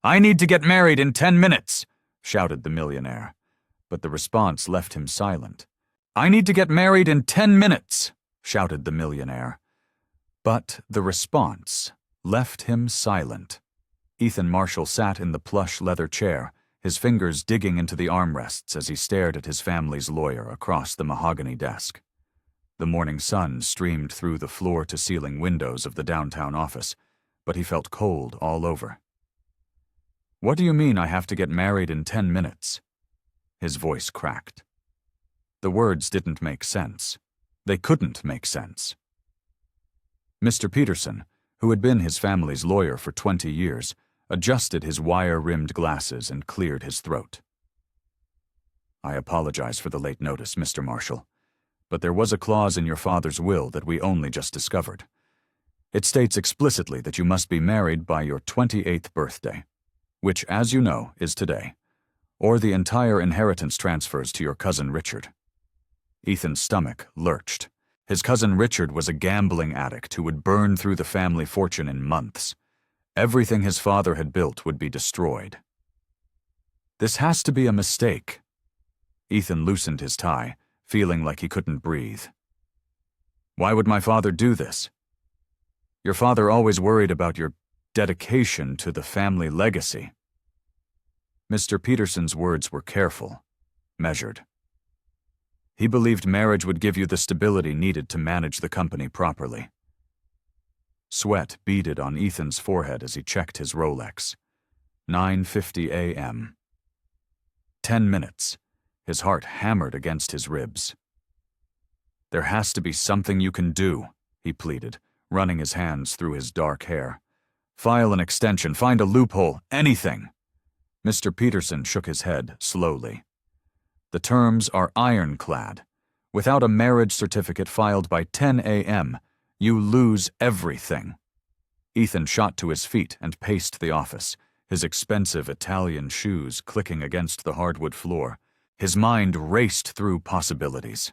"I need to get married in 10 minutes," shouted the millionaire. But the response left him silent. "I need to get married in 10 minutes," shouted the millionaire. But the response left him silent. Ethan Marshall sat in the plush leather chair, his fingers digging into the armrests as he stared at his family's lawyer across the mahogany desk. The morning sun streamed through the floor-to-ceiling windows of the downtown office, but he felt cold all over. "What do you mean I have to get married in 10 minutes? His voice cracked. The words didn't make sense. They couldn't make sense. Mr. Peterson, who had been his family's lawyer for 20 years, adjusted his wire-rimmed glasses and cleared his throat. "I apologize for the late notice, Mr. Marshall, but there was a clause in your father's will that we only just discovered. It states explicitly that you must be married by your 28th birthday, which, as you know, is today, or the entire inheritance transfers to your cousin Richard." Ethan's stomach lurched. His cousin Richard was a gambling addict who would burn through the family fortune in months. Everything his father had built would be destroyed. "This has to be a mistake." Ethan loosened his tie, feeling like he couldn't breathe. "Why would my father do this?" "Your father always worried about your dedication to the family legacy." Mr. Peterson's words were careful, measured. "He believed marriage would give you the stability needed to manage the company properly." Sweat beaded on Ethan's forehead as he checked his Rolex. 9:50 a.m. 10 minutes. His heart hammered against his ribs. "There has to be something you can do," he pleaded, running his hands through his dark hair. "File an extension, find a loophole, anything." Mr. Peterson shook his head slowly. "The terms are ironclad. Without a marriage certificate filed by 10 a.m., you lose everything." Ethan shot to his feet and paced the office, his expensive Italian shoes clicking against the hardwood floor. His mind raced through possibilities.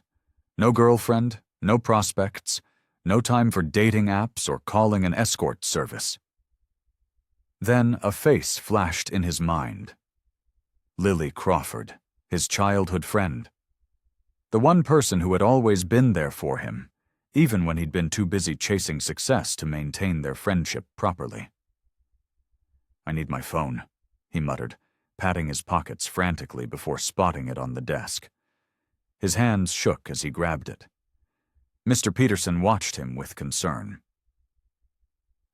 No girlfriend, no prospects, no time for dating apps or calling an escort service. Then a face flashed in his mind. Lily Crawford, his childhood friend. The one person who had always been there for him, even when he'd been too busy chasing success to maintain their friendship properly. "I need my phone," he muttered, patting his pockets frantically before spotting it on the desk. His hands shook as he grabbed it. Mr. Peterson watched him with concern.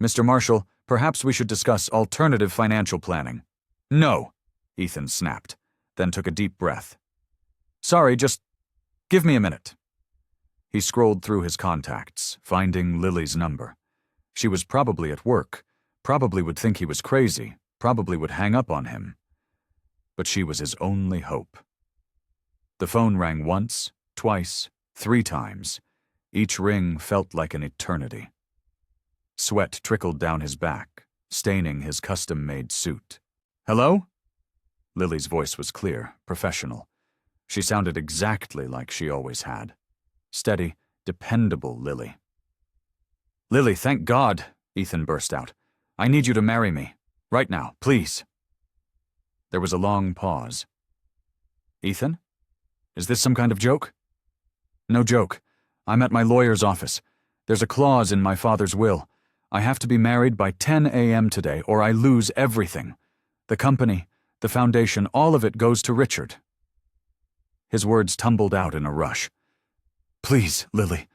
"Mr. Marshall, perhaps we should discuss alternative financial planning." "No," Ethan snapped, then took a deep breath. "Sorry, just give me a minute." He scrolled through his contacts, finding Lily's number. She was probably at work, probably would think he was crazy, probably would hang up on him. But she was his only hope. The phone rang once, twice, 3 times. Each ring felt like an eternity. Sweat trickled down his back, staining his custom-made suit. "Hello?" Lily's voice was clear, professional. She sounded exactly like she always had. Steady, dependable Lily. "Lily, thank God," Ethan burst out. "I need you to marry me. Right now, please." There was a long pause. "Ethan? Is this some kind of joke?" "No joke. I'm at my lawyer's office. There's a clause in my father's will. I have to be married by 10 a.m. today or I lose everything. The company, the foundation, all of it goes to Richard." His words tumbled out in a rush. "Please, Lily.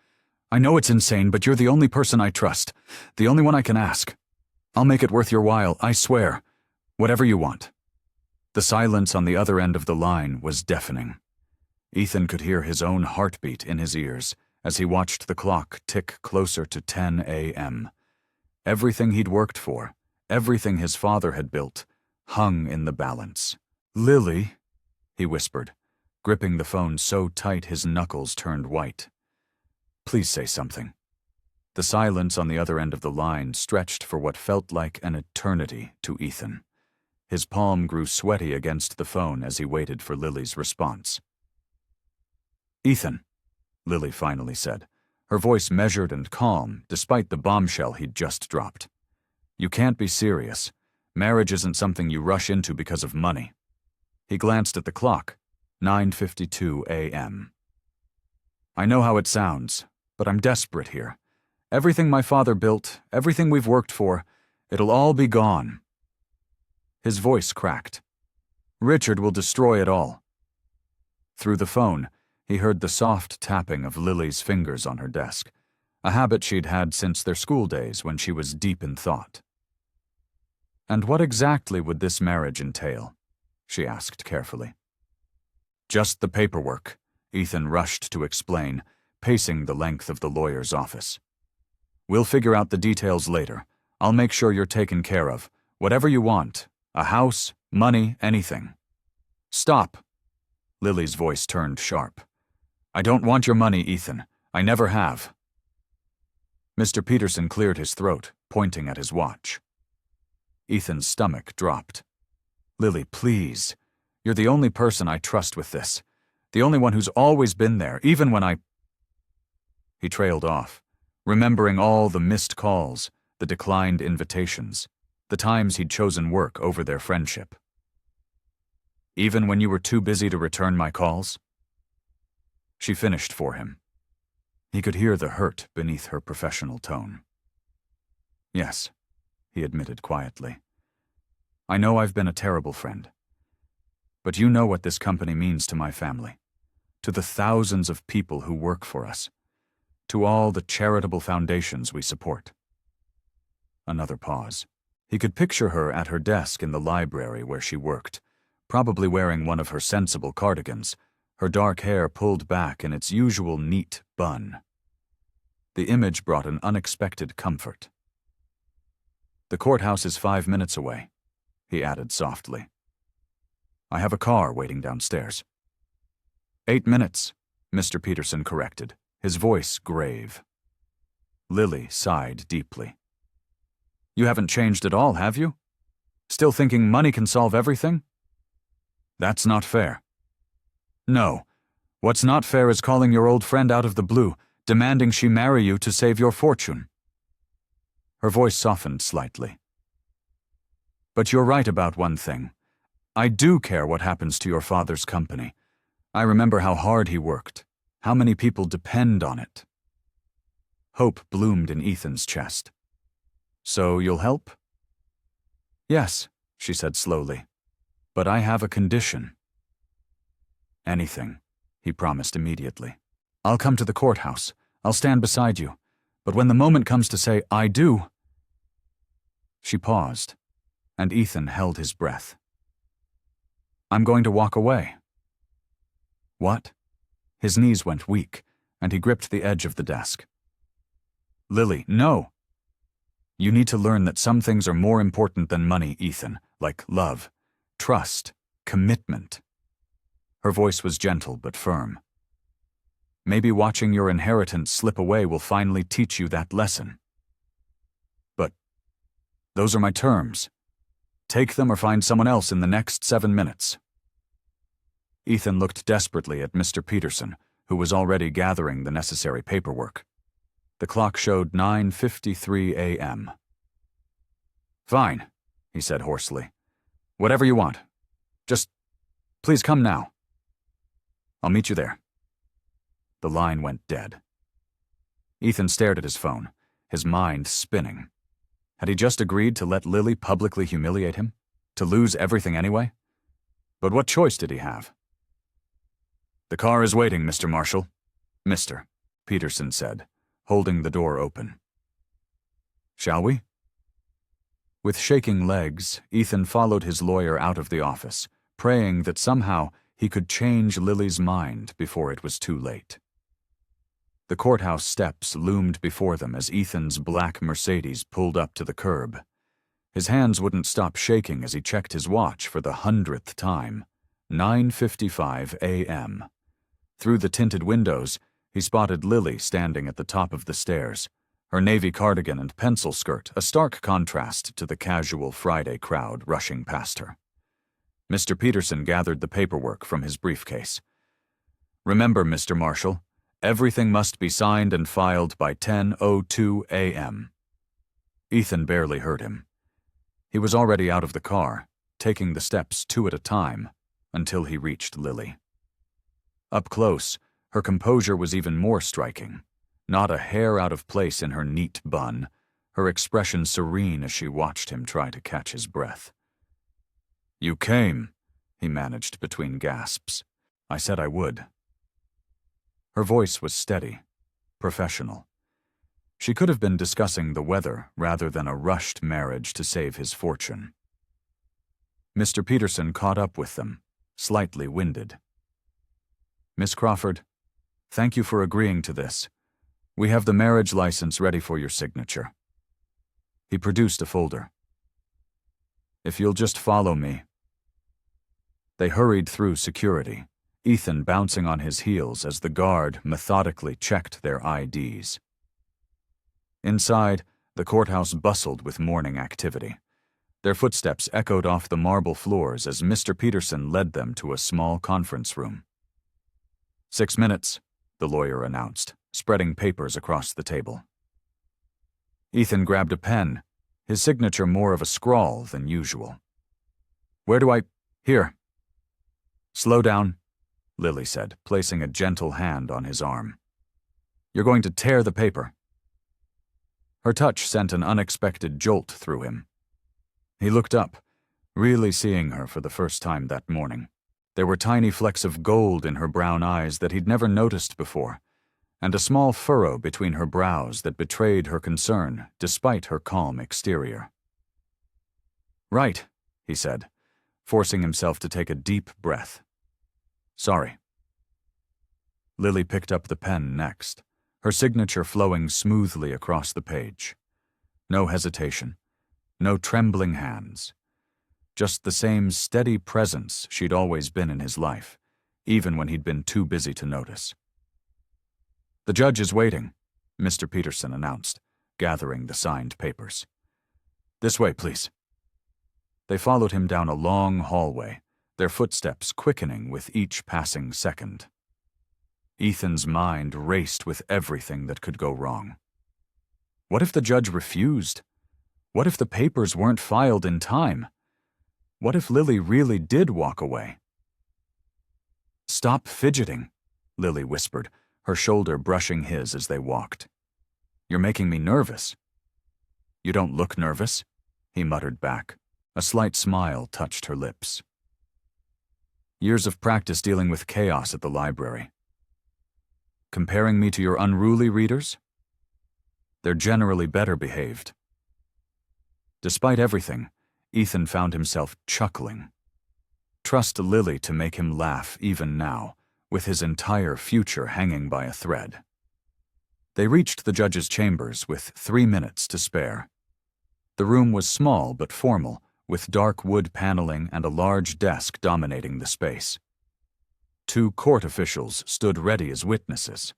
I know it's insane, but you're the only person I trust, the only one I can ask. I'll make it worth your while, I swear. Whatever you want." The silence on the other end of the line was deafening. Ethan could hear his own heartbeat in his ears as he watched the clock tick closer to 10 a.m. Everything he'd worked for, everything his father had built, hung in the balance. "Lily," he whispered, gripping the phone so tight his knuckles turned white. "Please say something." The silence on the other end of the line stretched for what felt like an eternity to Ethan. His palm grew sweaty against the phone as he waited for Lily's response. "Ethan," Lily finally said, her voice measured and calm despite the bombshell he'd just dropped. "You can't be serious. Marriage isn't something you rush into because of money. He glanced at the clock. 9:52 a.m. I know how it sounds, but I'm desperate here. Everything my father built, everything we've worked for, it'll all be gone. His voice cracked. Richard will destroy it all. Through the phone, he heard the soft tapping of Lily's fingers on her desk, a habit she'd had since their school days when she was deep in thought. And what exactly would this marriage entail? She asked carefully. Just the paperwork, Ethan rushed to explain, pacing the length of the lawyer's office. We'll figure out the details later. I'll make sure you're taken care of. Whatever you want. A house, money, anything. Stop. Lily's voice turned sharp. I don't want your money, Ethan. I never have. Mr. Peterson cleared his throat, pointing at his watch. Ethan's stomach dropped. Lily, please. You're the only person I trust with this. The only one who's always been there, even when I... He trailed off, remembering all the missed calls, the declined invitations, the times he'd chosen work over their friendship. Even when you were too busy to return my calls? She finished for him. He could hear the hurt beneath her professional tone. Yes, he admitted quietly. I know I've been a terrible friend. But you know what this company means to my family, to the thousands of people who work for us, to all the charitable foundations we support. Another pause. He could picture her at her desk in the library where she worked, probably wearing one of her sensible cardigans, her dark hair pulled back in its usual neat bun. The image brought an unexpected comfort. The courthouse is 5 minutes away, he added softly. I have a car waiting downstairs. 8 minutes, Mr. Peterson corrected, his voice grave. Lily sighed deeply. You haven't changed at all, have you? Still thinking money can solve everything? That's not fair. No. What's not fair is calling your old friend out of the blue, demanding she marry you to save your fortune. Her voice softened slightly. But you're right about one thing. I do care what happens to your father's company. I remember how hard he worked, how many people depend on it. Hope bloomed in Ethan's chest. So you'll help? Yes, she said slowly. But I have a condition. Anything, he promised immediately. I'll come to the courthouse. I'll stand beside you. But when the moment comes to say, I do... She paused, and Ethan held his breath. I'm going to walk away. What? His knees went weak, and he gripped the edge of the desk. Lily, no. You need to learn that some things are more important than money, Ethan, like love, trust, commitment. Her voice was gentle but firm. Maybe watching your inheritance slip away will finally teach you that lesson. But those are my terms. Take them or find someone else in the next 7 minutes. Ethan looked desperately at Mr. Peterson, who was already gathering the necessary paperwork. The clock showed 9:53 a.m. Fine, he said hoarsely. Whatever you want. Just, please come now. I'll meet you there. The line went dead. Ethan stared at his phone, his mind spinning. Had he just agreed to let Lily publicly humiliate him? To lose everything anyway? But what choice did he have? The car is waiting, Mr. Marshall. Mr. Peterson said, holding the door open. Shall we? With shaking legs, Ethan followed his lawyer out of the office, praying that somehow he could change Lily's mind before it was too late. The courthouse steps loomed before them as Ethan's black Mercedes pulled up to the curb. His hands wouldn't stop shaking as he checked his watch for the 100th time. 9:55 a.m. Through the tinted windows, he spotted Lily standing at the top of the stairs, her navy cardigan and pencil skirt a stark contrast to the casual Friday crowd rushing past her. Mr. Peterson gathered the paperwork from his briefcase. Remember, Mr. Marshall, everything must be signed and filed by 10:02 a.m. Ethan barely heard him. He was already out of the car, taking the steps 2 at a time, until he reached Lily. Up close, her composure was even more striking. Not a hair out of place in her neat bun, her expression serene as she watched him try to catch his breath. "You came," he managed between gasps. "I said I would." Her voice was steady, professional. She could have been discussing the weather rather than a rushed marriage to save his fortune. Mr. Peterson caught up with them, slightly winded. "Miss Crawford, thank you for agreeing to this. We have the marriage license ready for your signature." He produced a folder. "If you'll just follow me." They hurried through security, Ethan bouncing on his heels as the guard methodically checked their IDs. Inside, the courthouse bustled with morning activity. Their footsteps echoed off the marble floors as Mr. Peterson led them to a small conference room. 6 minutes, the lawyer announced, spreading papers across the table. Ethan grabbed a pen, his signature more of a scrawl than usual. "Where do I— Here." "Slow down," Lily said, placing a gentle hand on his arm. "You're going to tear the paper." Her touch sent an unexpected jolt through him. He looked up, really seeing her for the first time that morning. There were tiny flecks of gold in her brown eyes that he'd never noticed before, and a small furrow between her brows that betrayed her concern despite her calm exterior. "Right," he said, forcing himself to take a deep breath. "Sorry." Lily picked up the pen next, her signature flowing smoothly across the page. No hesitation, no trembling hands. Just the same steady presence she'd always been in his life, even when he'd been too busy to notice. "The judge is waiting," Mr. Peterson announced, gathering the signed papers. "This way, please." They followed him down a long hallway, their footsteps quickening with each passing second. Ethan's mind raced with everything that could go wrong. What if the judge refused? What if the papers weren't filed in time? What if Lily really did walk away? "Stop fidgeting," Lily whispered, her shoulder brushing his as they walked. "You're making me nervous." "You don't look nervous," he muttered back. A slight smile touched her lips. "Years of practice dealing with chaos at the library. Comparing me to your unruly readers? They're generally better behaved." Despite everything, Ethan found himself chuckling. Trust Lily to make him laugh even now, with his entire future hanging by a thread. They reached the judge's chambers with 3 minutes to spare. The room was small but formal, with dark wood paneling and a large desk dominating the space. 2 court officials stood ready as witnesses.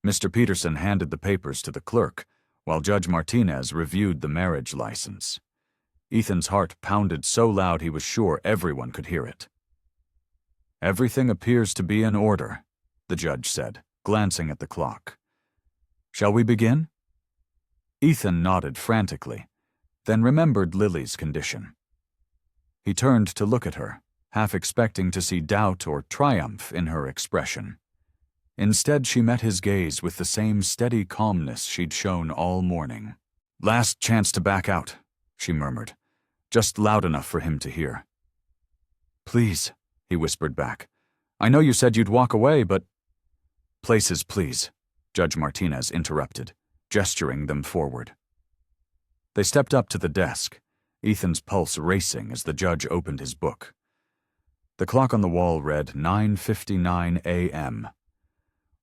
Mr. Peterson handed the papers to the clerk, while Judge Martinez reviewed the marriage license. Ethan's heart pounded so loud he was sure everyone could hear it. "Everything appears to be in order," the judge said, glancing at the clock. "Shall we begin?" Ethan nodded frantically, then remembered Lily's condition. He turned to look at her, half expecting to see doubt or triumph in her expression. Instead, she met his gaze with the same steady calmness she'd shown all morning. "Last chance to back out," she murmured, just loud enough for him to hear. "Please," he whispered back. "I know you said you'd walk away, but—" "Places, please," Judge Martinez interrupted, gesturing them forward. They stepped up to the desk, Ethan's pulse racing as the judge opened his book. The clock on the wall read 9:59 a.m.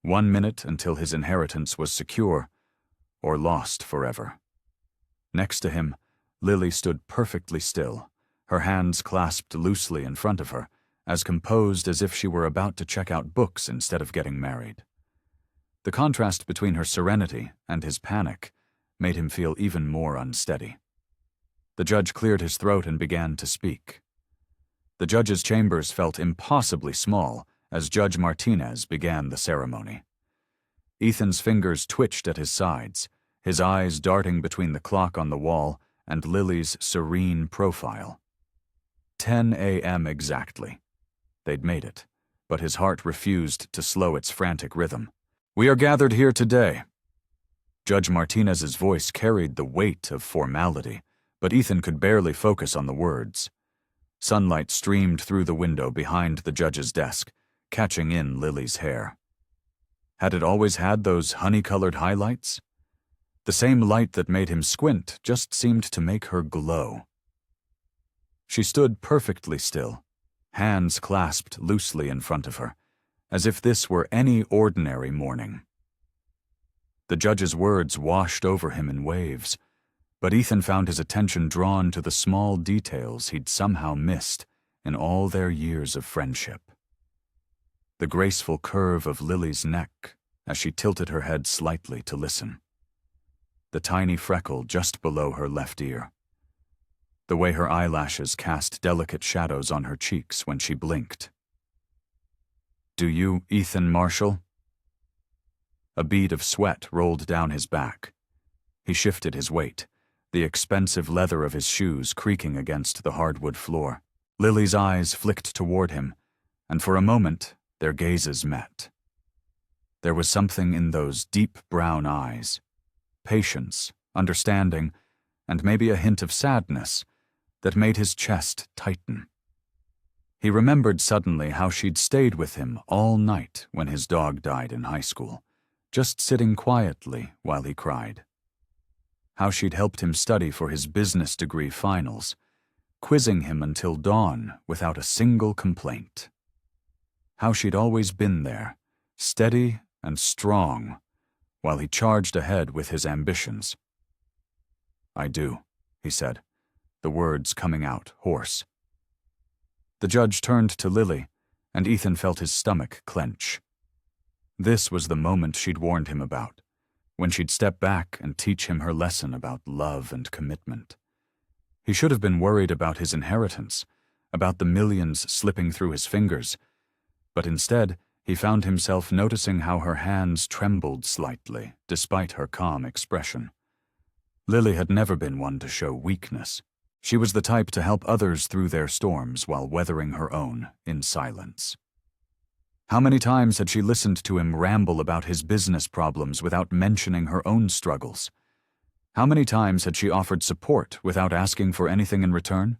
1 minute until his inheritance was secure or lost forever. Next to him, Lily stood perfectly still, her hands clasped loosely in front of her, as composed as if she were about to check out books instead of getting married. The contrast between her serenity and his panic made him feel even more unsteady. The judge cleared his throat and began to speak. The judge's chambers felt impossibly small as Judge Martinez began the ceremony. Ethan's fingers twitched at his sides, his eyes darting between the clock on the wall and Lily's serene profile. 10 a.m. exactly. They'd made it, but his heart refused to slow its frantic rhythm. "We are gathered here today." Judge Martinez's voice carried the weight of formality, but Ethan could barely focus on the words. Sunlight streamed through the window behind the judge's desk, catching in Lily's hair. Had it always had those honey-colored highlights? The same light that made him squint just seemed to make her glow. She stood perfectly still, hands clasped loosely in front of her, as if this were any ordinary morning. The judge's words washed over him in waves, but Ethan found his attention drawn to the small details he'd somehow missed in all their years of friendship. The graceful curve of Lily's neck as she tilted her head slightly to listen. The tiny freckle just below her left ear. The way her eyelashes cast delicate shadows on her cheeks when she blinked. "Do you, Ethan Marshall?" A bead of sweat rolled down his back. He shifted his weight, the expensive leather of his shoes creaking against the hardwood floor. Lily's eyes flicked toward him, and for a moment their gazes met. There was something in those deep brown eyes, patience, understanding, and maybe a hint of sadness, that made his chest tighten. He remembered suddenly how she'd stayed with him all night when his dog died in high school, just sitting quietly while he cried. How she'd helped him study for his business degree finals, quizzing him until dawn without a single complaint. How she'd always been there, steady and strong, while he charged ahead with his ambitions. "I do," he said, the words coming out hoarse. The judge turned to Lily, and Ethan felt his stomach clench. This was the moment she'd warned him about, when she'd step back and teach him her lesson about love and commitment. He should have been worried about his inheritance, about the millions slipping through his fingers, but instead he found himself noticing how her hands trembled slightly despite her calm expression. Lily had never been one to show weakness. She was the type to help others through their storms while weathering her own in silence. How many times had she listened to him ramble about his business problems without mentioning her own struggles? How many times had she offered support without asking for anything in return?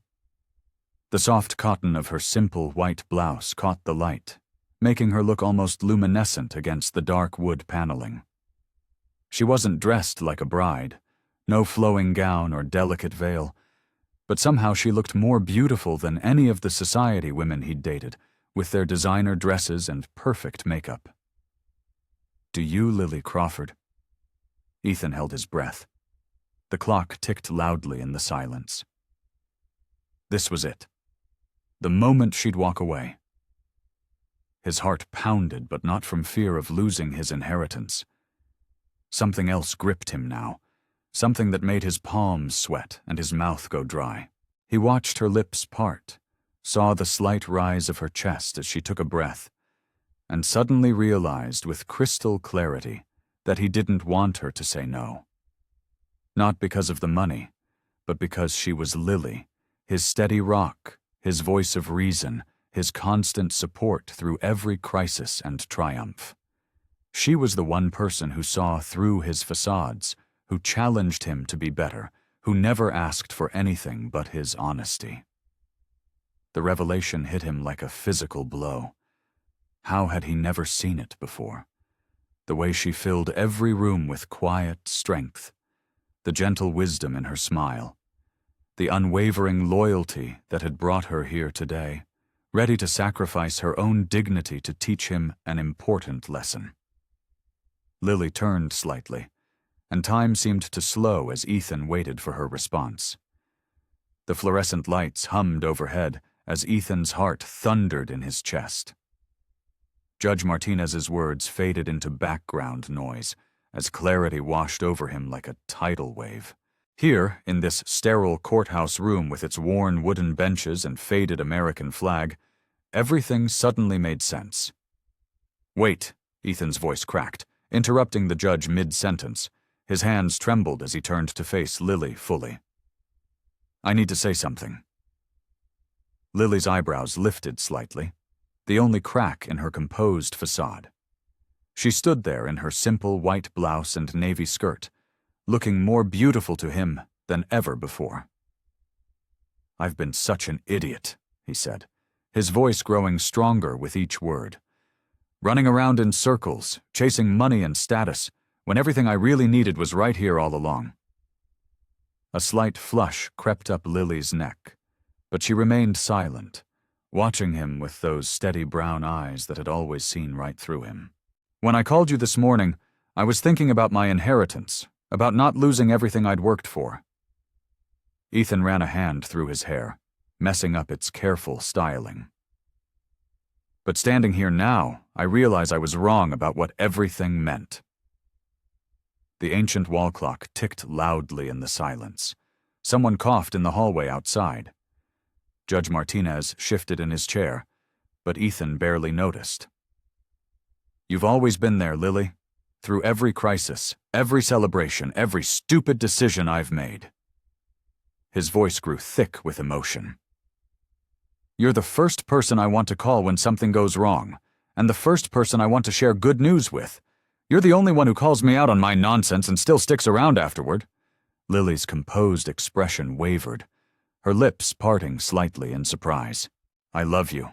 The soft cotton of her simple white blouse caught the light, making her look almost luminescent against the dark wood paneling. She wasn't dressed like a bride, no flowing gown or delicate veil, but somehow she looked more beautiful than any of the society women he'd dated, with their designer dresses and perfect makeup. "Do you, Lily Crawford?" Ethan held his breath. The clock ticked loudly in the silence. This was it. The moment she'd walk away. His heart pounded, but not from fear of losing his inheritance. Something else gripped him now, something that made his palms sweat and his mouth go dry. He watched her lips part, saw the slight rise of her chest as she took a breath, and suddenly realized with crystal clarity that he didn't want her to say no. Not because of the money, but because she was Lily, his steady rock, his voice of reason, his constant support through every crisis and triumph. She was the one person who saw through his facades, who challenged him to be better, who never asked for anything but his honesty. The revelation hit him like a physical blow. How had he never seen it before? The way she filled every room with quiet strength, the gentle wisdom in her smile, the unwavering loyalty that had brought her here today, ready to sacrifice her own dignity to teach him an important lesson. Lily turned slightly, and time seemed to slow as Ethan waited for her response. The fluorescent lights hummed overhead as Ethan's heart thundered in his chest. Judge Martinez's words faded into background noise as clarity washed over him like a tidal wave. Here, in this sterile courthouse room with its worn wooden benches and faded American flag, everything suddenly made sense. "Wait," Ethan's voice cracked, interrupting the judge mid-sentence. His hands trembled as he turned to face Lily fully. I need to say something. Lily's eyebrows lifted slightly, the only crack in her composed facade. She stood there in her simple white blouse and navy skirt, looking more beautiful to him than ever before. "I've been such an idiot," he said, his voice growing stronger with each word. "Running around in circles, chasing money and status, when everything I really needed was right here all along." A slight flush crept up Lily's neck, but she remained silent, watching him with those steady brown eyes that had always seen right through him. "When I called you this morning, I was thinking about my inheritance, about not losing everything I'd worked for." Ethan ran a hand through his hair, messing up its careful styling. "But standing here now, I realize I was wrong about what everything meant." The ancient wall clock ticked loudly in the silence. Someone coughed in the hallway outside. Judge Martinez shifted in his chair, but Ethan barely noticed. "You've always been there, Lily, through every crisis, every celebration, every stupid decision I've made." His voice grew thick with emotion. "You're the first person I want to call when something goes wrong, and the first person I want to share good news with. You're the only one who calls me out on my nonsense and still sticks around afterward." Lily's composed expression wavered, her lips parting slightly in surprise. "I love you,"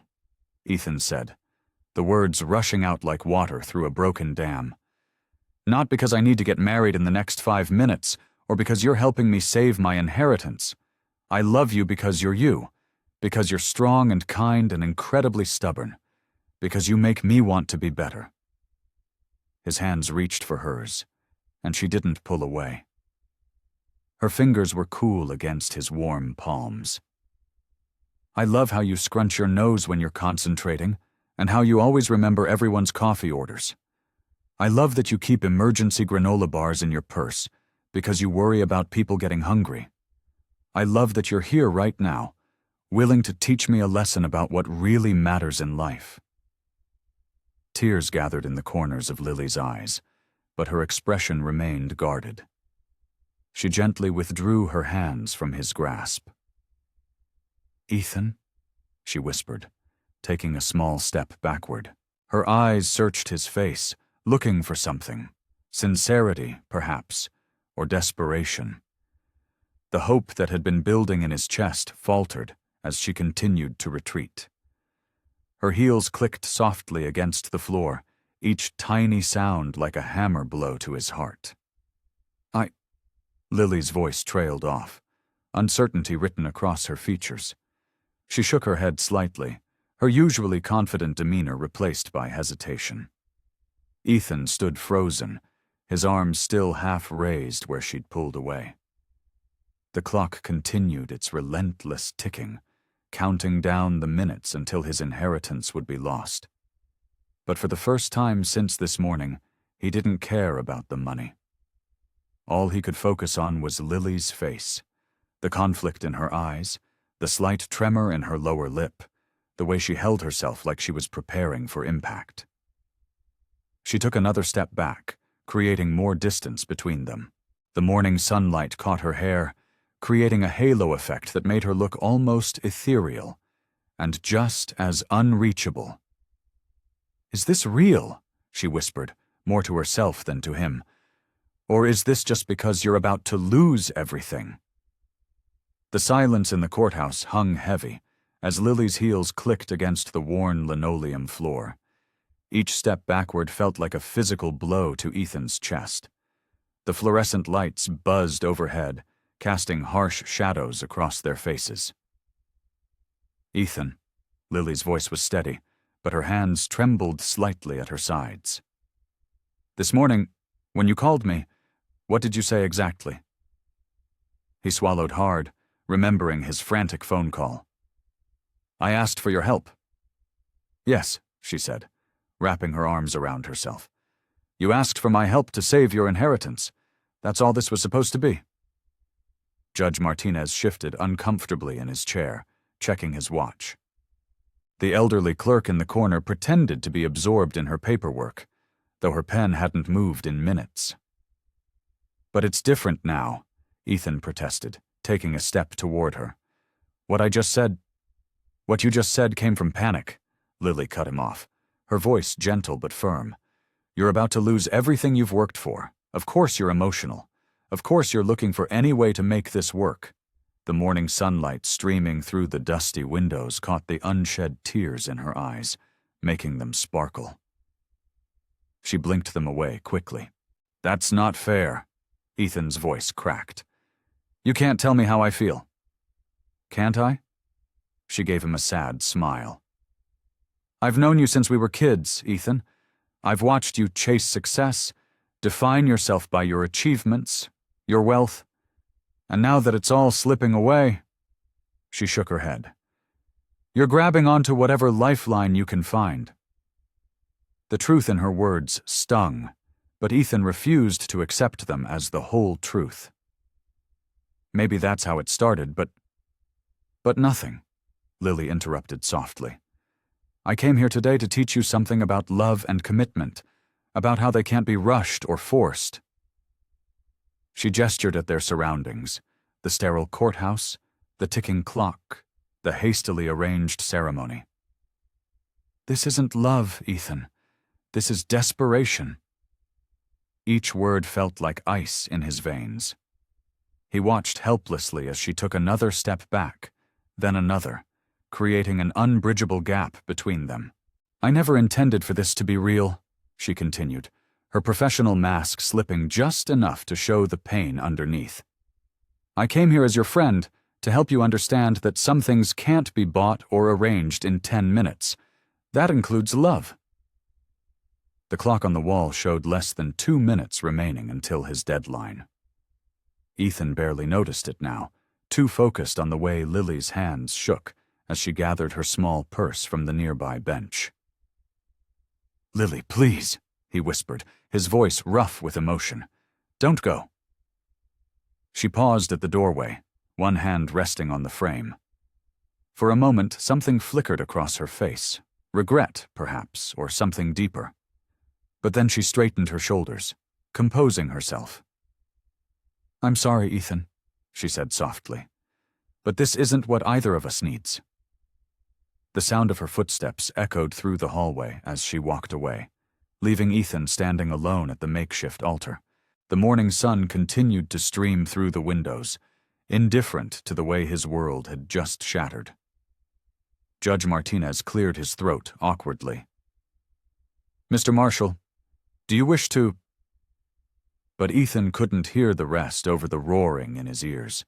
Ethan said, the words rushing out like water through a broken dam. "Not because I need to get married in the next 5 minutes, or because you're helping me save my inheritance. I love you because you're you, because you're strong and kind and incredibly stubborn, because you make me want to be better." His hands reached for hers, and she didn't pull away. Her fingers were cool against his warm palms. "I love how you scrunch your nose when you're concentrating, and how you always remember everyone's coffee orders. I love that you keep emergency granola bars in your purse, because you worry about people getting hungry. I love that you're here right now, willing to teach me a lesson about what really matters in life." Tears gathered in the corners of Lily's eyes, but her expression remained guarded. She gently withdrew her hands from his grasp. "Ethan," she whispered, taking a small step backward. Her eyes searched his face, looking for something. Sincerity, perhaps, or desperation. The hope that had been building in his chest faltered as she continued to retreat. Her heels clicked softly against the floor, each tiny sound like a hammer blow to his heart. Lily's voice trailed off, uncertainty written across her features. She shook her head slightly, her usually confident demeanor replaced by hesitation. Ethan stood frozen, his arms still half raised where she'd pulled away. The clock continued its relentless ticking, counting down the minutes until his inheritance would be lost. But for the first time since this morning, he didn't care about the money. All he could focus on was Lily's face, the conflict in her eyes, the slight tremor in her lower lip, the way she held herself like she was preparing for impact. She took another step back, creating more distance between them. The morning sunlight caught her hair, creating a halo effect that made her look almost ethereal, and just as unreachable. "Is this real?" she whispered, more to herself than to him. "Or is this just because you're about to lose everything?" The silence in the courthouse hung heavy, as Lily's heels clicked against the worn linoleum floor. Each step backward felt like a physical blow to Ethan's chest. The fluorescent lights buzzed overhead, casting harsh shadows across their faces. "Ethan," Lily's voice was steady, but her hands trembled slightly at her sides. "This morning, when you called me, what did you say exactly?" He swallowed hard, remembering his frantic phone call. "I asked for your help." "Yes," she said, wrapping her arms around herself. "You asked for my help to save your inheritance. That's all this was supposed to be." Judge Martinez shifted uncomfortably in his chair, checking his watch. The elderly clerk in the corner pretended to be absorbed in her paperwork, though her pen hadn't moved in minutes. "But it's different now," Ethan protested, taking a step toward her. What you just said came from panic, Lily cut him off, her voice gentle but firm. You're about to lose everything you've worked for. Of course you're emotional. Of course you're looking for any way to make this work. The morning sunlight streaming through the dusty windows caught the unshed tears in her eyes, making them sparkle. She blinked them away quickly. That's not fair, Ethan's voice cracked. You can't tell me how I feel. Can't I? She gave him a sad smile. I've known you since we were kids, Ethan. I've watched you chase success, define yourself by your achievements, your wealth, and now that it's all slipping away, she shook her head. You're grabbing onto whatever lifeline you can find. The truth in her words stung, but Ethan refused to accept them as the whole truth. Maybe that's how it started, but nothing, Lily interrupted softly. I came here today to teach you something about love and commitment, about how they can't be rushed or forced. She gestured at their surroundings, the sterile courthouse, the ticking clock, the hastily arranged ceremony. This isn't love, Ethan. This is desperation. Each word felt like ice in his veins. He watched helplessly as she took another step back, then another, creating an unbridgeable gap between them. I never intended for this to be real, she continued, her professional mask slipping just enough to show the pain underneath. I came here as your friend to help you understand that some things can't be bought or arranged in 10 minutes. That includes love. The clock on the wall showed less than 2 minutes remaining until his deadline. Ethan barely noticed it now, too focused on the way Lily's hands shook as she gathered her small purse from the nearby bench. Lily, please, he whispered, his voice rough with emotion. Don't go. She paused at the doorway, one hand resting on the frame. For a moment, something flickered across her face. Regret, perhaps, or something deeper. But then she straightened her shoulders, composing herself. I'm sorry, Ethan, she said softly, but this isn't what either of us needs. The sound of her footsteps echoed through the hallway as she walked away, leaving Ethan standing alone at the makeshift altar. The morning sun continued to stream through the windows, indifferent to the way his world had just shattered. Judge Martinez cleared his throat awkwardly. Mr. Marshall, do you wish to... But Ethan couldn't hear the rest over the roaring in his ears.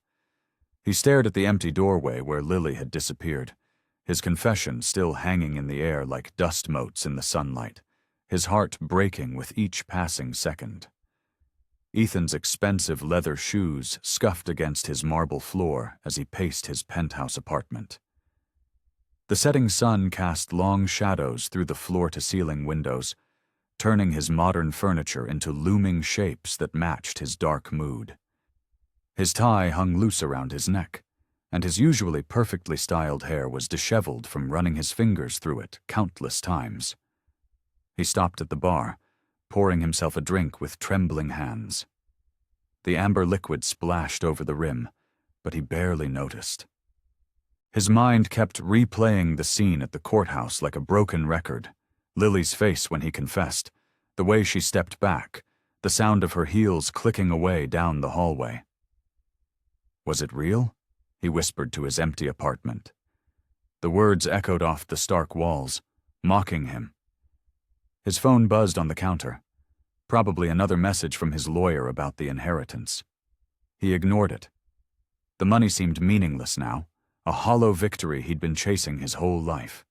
He stared at the empty doorway where Lily had disappeared, his confession still hanging in the air like dust motes in the sunlight, his heart breaking with each passing second. Ethan's expensive leather shoes scuffed against his marble floor as he paced his penthouse apartment. The setting sun cast long shadows through the floor-to-ceiling windows, turning his modern furniture into looming shapes that matched his dark mood. His tie hung loose around his neck, and his usually perfectly styled hair was disheveled from running his fingers through it countless times. He stopped at the bar, pouring himself a drink with trembling hands. The amber liquid splashed over the rim, but he barely noticed. His mind kept replaying the scene at the courthouse like a broken record. Lily's face when he confessed, the way she stepped back, the sound of her heels clicking away down the hallway. Was it real? He whispered to his empty apartment. The words echoed off the stark walls, mocking him. His phone buzzed on the counter, probably another message from his lawyer about the inheritance. He ignored it. The money seemed meaningless now, a hollow victory he'd been chasing his whole life.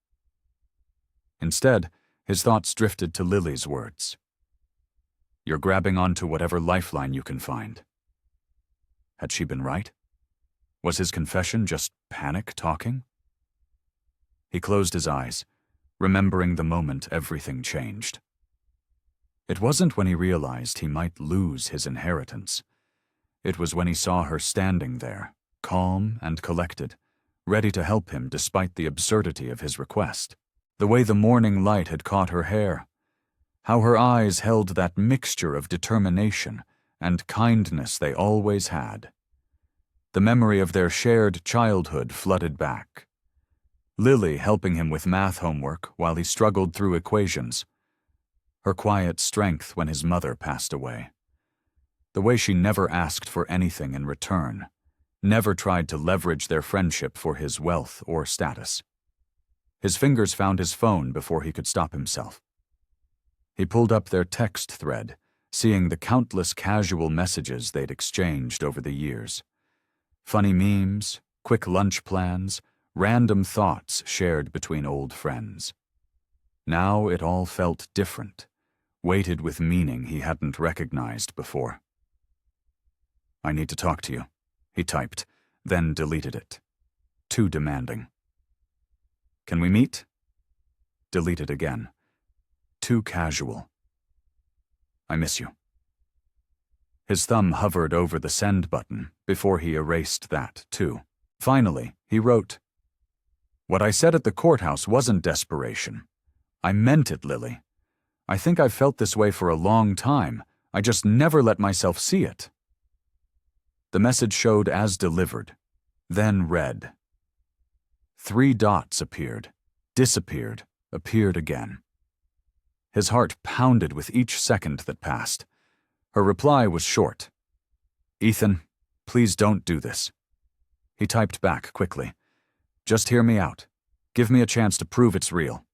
Instead, his thoughts drifted to Lily's words. You're grabbing onto whatever lifeline you can find. Had she been right? Was his confession just panic talking? He closed his eyes, remembering the moment everything changed. It wasn't when he realized he might lose his inheritance. It was when he saw her standing there, calm and collected, ready to help him despite the absurdity of his request. The way the morning light had caught her hair, how her eyes held that mixture of determination and kindness they always had. The memory of their shared childhood flooded back. Lily helping him with math homework while he struggled through equations. Her quiet strength when his mother passed away. The way she never asked for anything in return, never tried to leverage their friendship for his wealth or status. His fingers found his phone before he could stop himself. He pulled up their text thread, seeing the countless casual messages they'd exchanged over the years. Funny memes, quick lunch plans, random thoughts shared between old friends. Now it all felt different, weighted with meaning he hadn't recognized before. "I need to talk to you," he typed, then deleted it. Too demanding. "Can we meet?" Deleted again. Too casual. "I miss you." His thumb hovered over the send button before he erased that, too. Finally, he wrote, "What I said at the courthouse wasn't desperation. I meant it, Lily. I think I've felt this way for a long time. I just never let myself see it." The message showed as delivered, then read. 3 dots appeared, disappeared, appeared again. His heart pounded with each second that passed. Her reply was short. "Ethan, please don't do this." He typed back quickly. "Just hear me out. Give me a chance to prove it's real."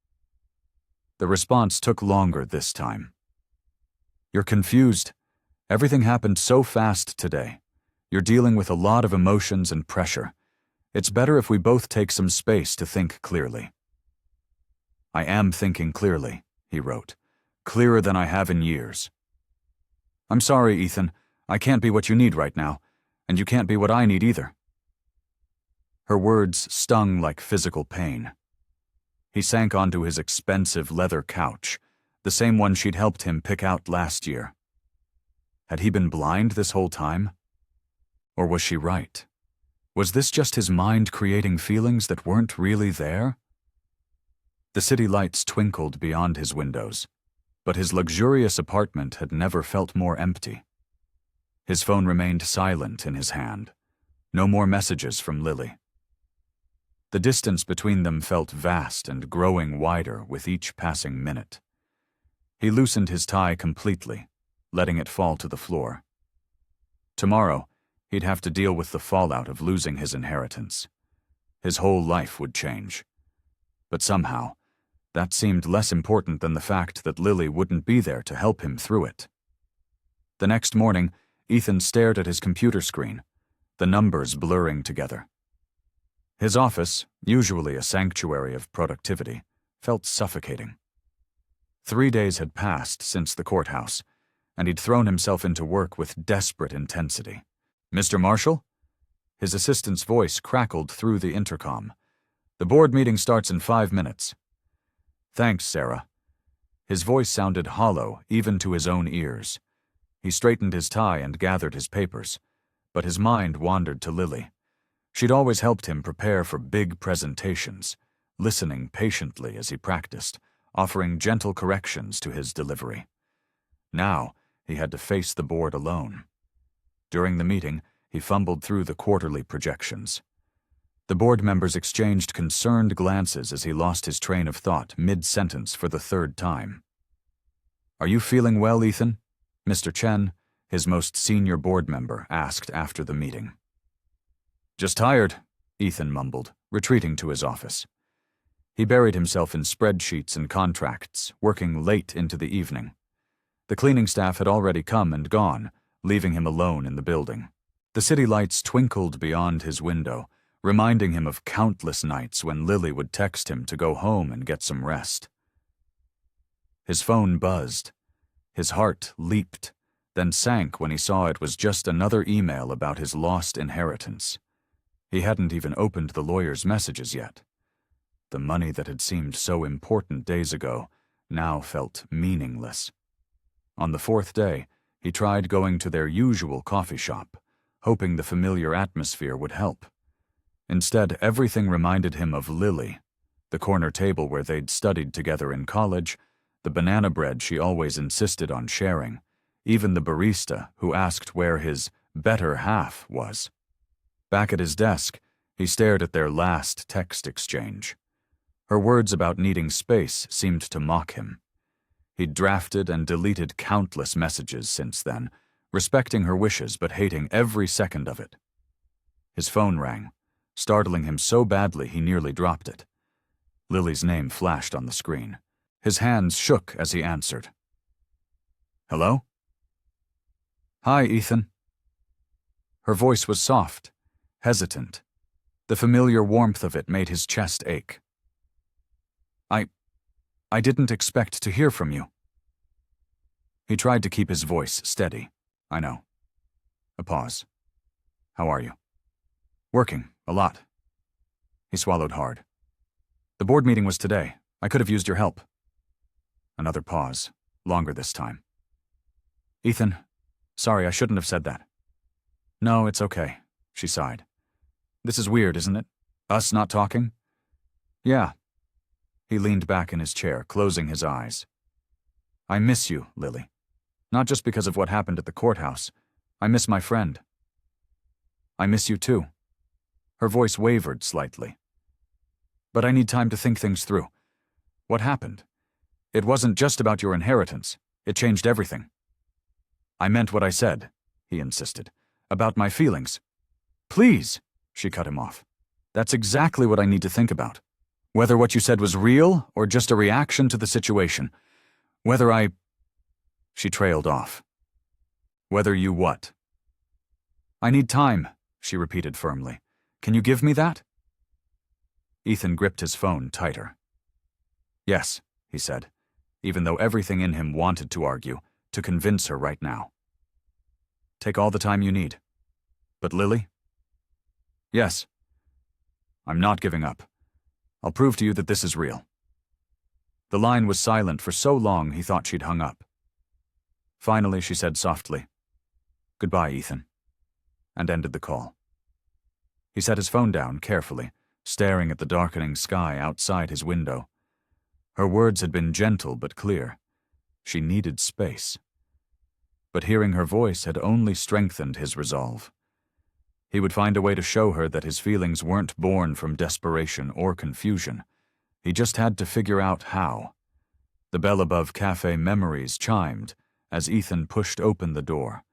The response took longer this time. "You're confused. Everything happened so fast today. You're dealing with a lot of emotions and pressure. It's better if we both take some space to think clearly." "I am thinking clearly," he wrote. "Clearer than I have in years." "I'm sorry, Ethan. I can't be what you need right now, and you can't be what I need either." Her words stung like physical pain. He sank onto his expensive leather couch, the same one she'd helped him pick out last year. Had he been blind this whole time? Or was she right? Was this just his mind creating feelings that weren't really there? The city lights twinkled beyond his windows, but his luxurious apartment had never felt more empty. His phone remained silent in his hand. No more messages from Lily. The distance between them felt vast and growing wider with each passing minute. He loosened his tie completely, letting it fall to the floor. Tomorrow, he'd have to deal with the fallout of losing his inheritance. His whole life would change. But somehow, that seemed less important than the fact that Lily wouldn't be there to help him through it. The next morning, Ethan stared at his computer screen, the numbers blurring together. His office, usually a sanctuary of productivity, felt suffocating. 3 days had passed since the courthouse, and he'd thrown himself into work with desperate intensity. "Mr. Marshall?" His assistant's voice crackled through the intercom. "The board meeting starts in 5 minutes." "Thanks, Sarah." His voice sounded hollow, even to his own ears. He straightened his tie and gathered his papers, but his mind wandered to Lily. She'd always helped him prepare for big presentations, listening patiently as he practiced, offering gentle corrections to his delivery. Now, he had to face the board alone. During the meeting, he fumbled through the quarterly projections. The board members exchanged concerned glances as he lost his train of thought mid-sentence for the 3rd time. "Are you feeling well, Ethan?" Mr. Chen, his most senior board member, asked after the meeting. "Just tired," Ethan mumbled, retreating to his office. He buried himself in spreadsheets and contracts, working late into the evening. The cleaning staff had already come and gone, leaving him alone in the building. The city lights twinkled beyond his window, reminding him of countless nights when Lily would text him to go home and get some rest. His phone buzzed. His heart leaped, then sank when he saw it was just another email about his lost inheritance. He hadn't even opened the lawyer's messages yet. The money that had seemed so important days ago now felt meaningless. On the 4th day, he tried going to their usual coffee shop, hoping the familiar atmosphere would help. Instead, everything reminded him of Lily, the corner table where they'd studied together in college, the banana bread she always insisted on sharing, even the barista who asked where his better half was. Back at his desk, he stared at their last text exchange. Her words about needing space seemed to mock him. He'd drafted and deleted countless messages since then, respecting her wishes but hating every second of it. His phone rang, startling him so badly he nearly dropped it. Lily's name flashed on the screen. His hands shook as he answered. "Hello?" "Hi, Ethan." Her voice was soft, hesitant. The familiar warmth of it made his chest ache. I didn't expect to hear from you." He tried to keep his voice steady. "I know." A pause. "How are you?" "Working, a lot." He swallowed hard. "The board meeting was today. I could have used your help." Another pause, longer this time. "Ethan, sorry, I shouldn't have said that." "No, it's okay," she sighed. "This is weird, isn't it? Us not talking?" "Yeah." He leaned back in his chair, closing his eyes. "I miss you, Lily. Not just because of what happened at the courthouse. I miss my friend." "I miss you too." Her voice wavered slightly. "But I need time to think things through. What happened? It wasn't just about your inheritance. It changed everything." "I meant what I said," he insisted. "About my feelings." "Please," she cut him off. "That's exactly what I need to think about. Whether what you said was real or just a reaction to the situation. Whether I—" She trailed off. "Whether you what?" "I need time," she repeated firmly. "Can you give me that?" Ethan gripped his phone tighter. "Yes," he said, even though everything in him wanted to argue, to convince her right now. "Take all the time you need. But Lily?" "Yes." "I'm not giving up. I'll prove to you that this is real." The line was silent for so long he thought she'd hung up. Finally, she said softly, "Goodbye, Ethan," and ended the call. He set his phone down carefully, staring at the darkening sky outside his window. Her words had been gentle but clear. She needed space. But hearing her voice had only strengthened his resolve. He would find a way to show her that his feelings weren't born from desperation or confusion. He just had to figure out how. The bell above cafe memories chimed as Ethan pushed open the door.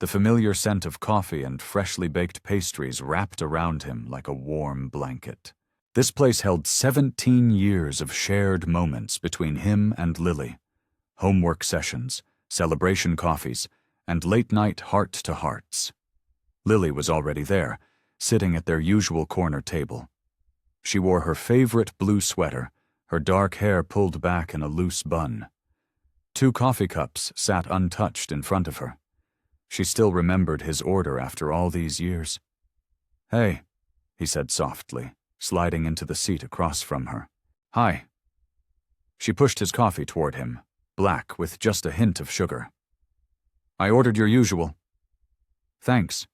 The familiar scent of coffee and freshly baked pastries wrapped around him like a warm blanket. This place held 17 years of shared moments between him and Lily. Homework sessions, celebration coffees, and late-night heart-to-hearts. Lily was already there, sitting at their usual corner table. She wore her favorite blue sweater, her dark hair pulled back in a loose bun. 2 coffee cups sat untouched in front of her. She still remembered his order after all these years. "Hey," he said softly, sliding into the seat across from her. "Hi." She pushed his coffee toward him, black with just a hint of sugar. "I ordered your usual." "Thanks."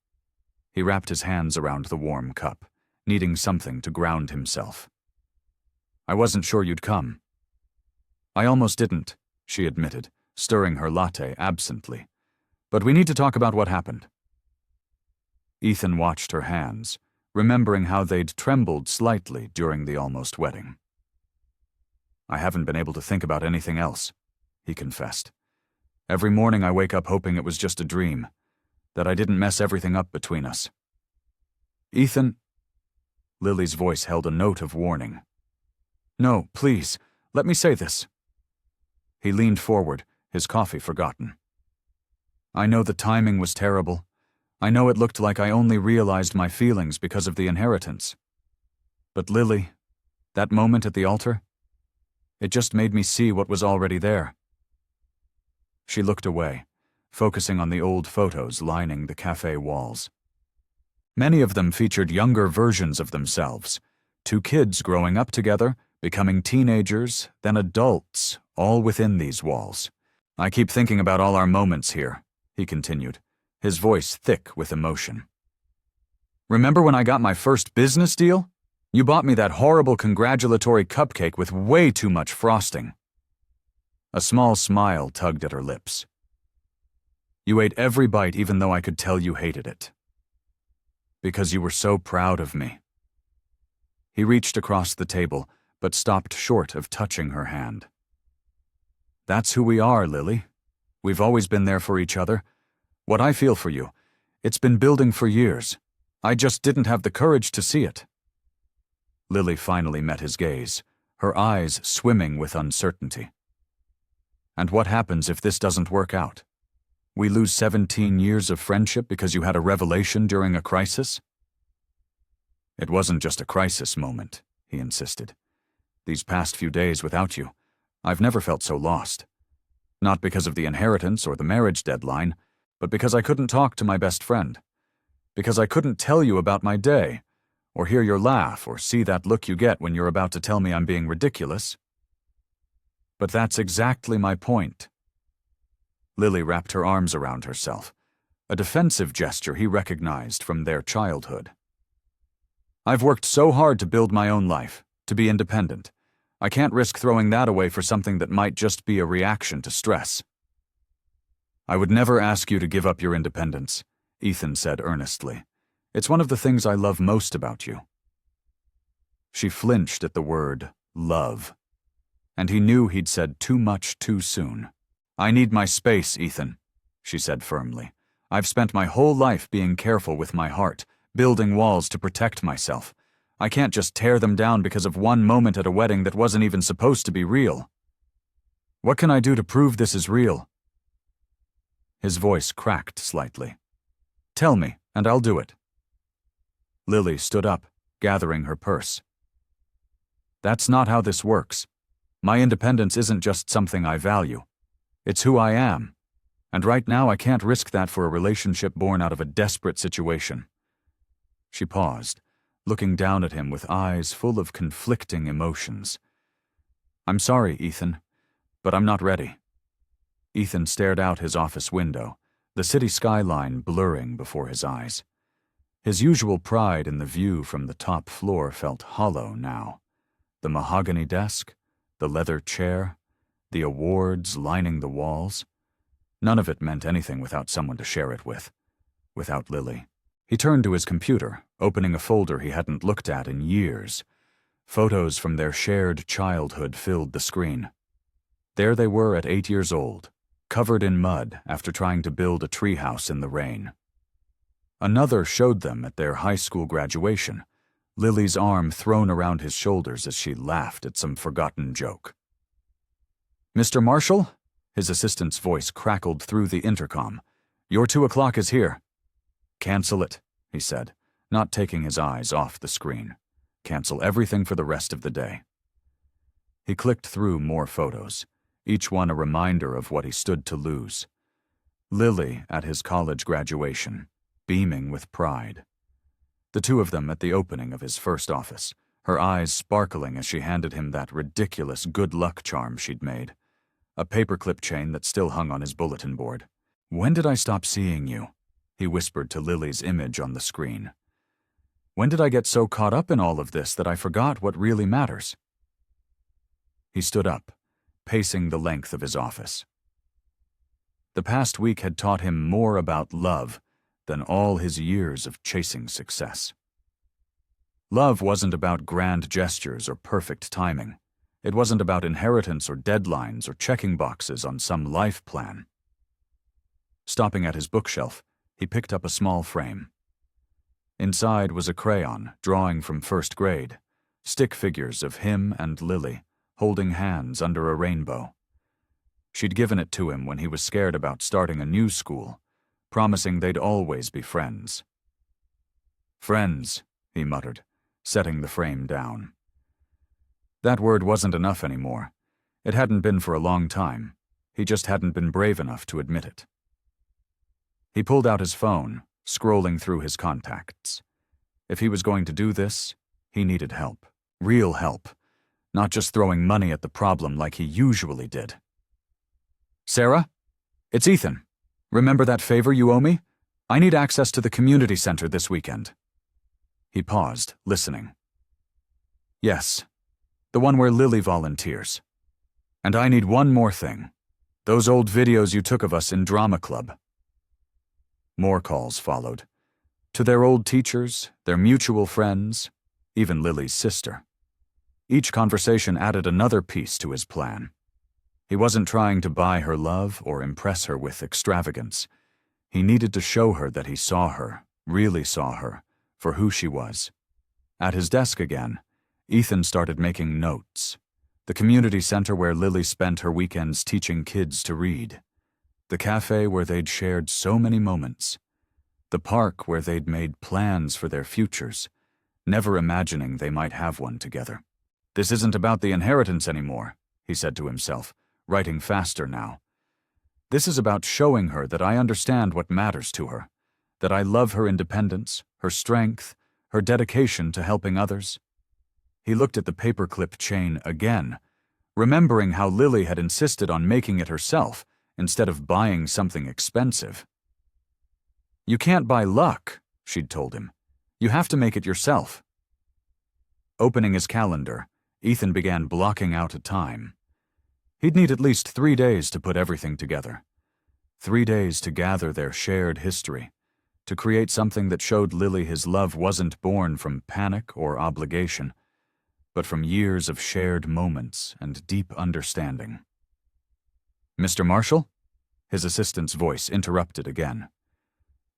He wrapped his hands around the warm cup, needing something to ground himself. "I wasn't sure you'd come." "I almost didn't," she admitted, stirring her latte absently. "But we need to talk about what happened." Ethan watched her hands, remembering how they'd trembled slightly during the almost wedding. "I haven't been able to think about anything else," he confessed. "Every morning I wake up hoping it was just a dream, that I didn't mess everything up between us." "Ethan," Lily's voice held a note of warning. "No, please, let me say this." He leaned forward, his coffee forgotten. "I know the timing was terrible. I know it looked like I only realized my feelings because of the inheritance. But Lily, that moment at the altar, it just made me see what was already there." She looked away, focusing on the old photos lining the cafe walls. Many of them featured younger versions of themselves, 2 kids growing up together, becoming teenagers, then adults, all within these walls. "I keep thinking about all our moments here," he continued, his voice thick with emotion. "Remember when I got my first business deal? You bought me that horrible congratulatory cupcake with way too much frosting." A small smile tugged at her lips. "You ate every bite even though I could tell you hated it." Because you were so proud of me. He reached across the table, but stopped short of touching her hand. That's who we are, Lily. We've always been there for each other. What I feel for you, it's been building for years. I just didn't have the courage to see it. Lily finally met his gaze, her eyes swimming with uncertainty. And what happens if this doesn't work out? We lose 17 years of friendship because you had a revelation during a crisis? It wasn't just a crisis moment, he insisted. These past few days without you, I've never felt so lost. Not because of the inheritance or the marriage deadline, but because I couldn't talk to my best friend. Because I couldn't tell you about my day, or hear your laugh, or see that look you get when you're about to tell me I'm being ridiculous. But that's exactly my point. Lily wrapped her arms around herself, a defensive gesture he recognized from their childhood. I've worked so hard to build my own life, to be independent. I can't risk throwing that away for something that might just be a reaction to stress. I would never ask you to give up your independence, Ethan said earnestly. It's one of the things I love most about you. She flinched at the word love, and he knew he'd said too much too soon. I need my space, Ethan, she said firmly. I've spent my whole life being careful with my heart, building walls to protect myself. I can't just tear them down because of one moment at a wedding that wasn't even supposed to be real. What can I do to prove this is real? His voice cracked slightly. Tell me, and I'll do it. Lily stood up, gathering her purse. That's not how this works. My independence isn't just something I value. It's who I am. And right now I can't risk that for a relationship born out of a desperate situation. She paused, looking down at him with eyes full of conflicting emotions. I'm sorry, Ethan, but I'm not ready. Ethan stared out his office window, the city skyline blurring before his eyes. His usual pride in the view from the top floor felt hollow now. The mahogany desk, the leather chair, the awards lining the walls. None of it meant anything without someone to share it with, without Lily. He turned to his computer, opening a folder he hadn't looked at in years. Photos from their shared childhood filled the screen. There they were at 8 years old, covered in mud after trying to build a treehouse in the rain. Another showed them at their high school graduation, Lily's arm thrown around his shoulders as she laughed at some forgotten joke. Mr. Marshall? His assistant's voice crackled through the intercom. Your 2 o'clock is here. Cancel it, he said, not taking his eyes off the screen. Cancel everything for the rest of the day. He clicked through more photos, each one a reminder of what he stood to lose. Lily at his college graduation, beaming with pride. The two of them at the opening of his first office, her eyes sparkling as she handed him that ridiculous good luck charm she'd made, a paperclip chain that still hung on his bulletin board. When did I stop seeing you? He whispered to Lily's image on the screen. When did I get so caught up in all of this that I forgot what really matters? He stood up, pacing the length of his office. The past week had taught him more about love than all his years of chasing success. Love wasn't about grand gestures or perfect timing. It wasn't about inheritance or deadlines or checking boxes on some life plan. Stopping at his bookshelf, he picked up a small frame. Inside was a crayon, drawing from first grade, stick figures of him and Lily, holding hands under a rainbow. She'd given it to him when he was scared about starting a new school, promising they'd always be friends. Friends, he muttered, setting the frame down. That word wasn't enough anymore. It hadn't been for a long time. He just hadn't been brave enough to admit it. He pulled out his phone, scrolling through his contacts. If he was going to do this, he needed help. Real help. Not just throwing money at the problem like he usually did. Sarah? It's Ethan. Remember that favor you owe me? I need access to the community center this weekend. He paused, listening. Yes, the one where Lily volunteers. And I need one more thing. Those old videos you took of us in drama club. More calls followed. to their old teachers, their mutual friends, even Lily's sister. Each conversation added another piece to his plan. He wasn't trying to buy her love or impress her with extravagance. He needed to show her that he saw her, really saw her, for who she was. At his desk again, Ethan started making notes. The community center where Lily spent her weekends teaching kids to read. The cafe where they'd shared so many moments. The park where they'd made plans for their futures, never imagining they might have one together. This isn't about the inheritance anymore, he said to himself, writing faster now. This is about showing her that I understand what matters to her, that I love her independence, her strength, her dedication to helping others. He looked at the paperclip chain again, remembering how Lily had insisted on making it herself instead of buying something expensive. You can't buy luck, she'd told him. You have to make it yourself. Opening his calendar, Ethan began blocking out a time. He'd need at least 3 days to put everything together. 3 days to gather their shared history, to create something that showed Lily his love wasn't born from panic or obligation, but from years of shared moments and deep understanding. Mr. Marshall? His assistant's voice interrupted again.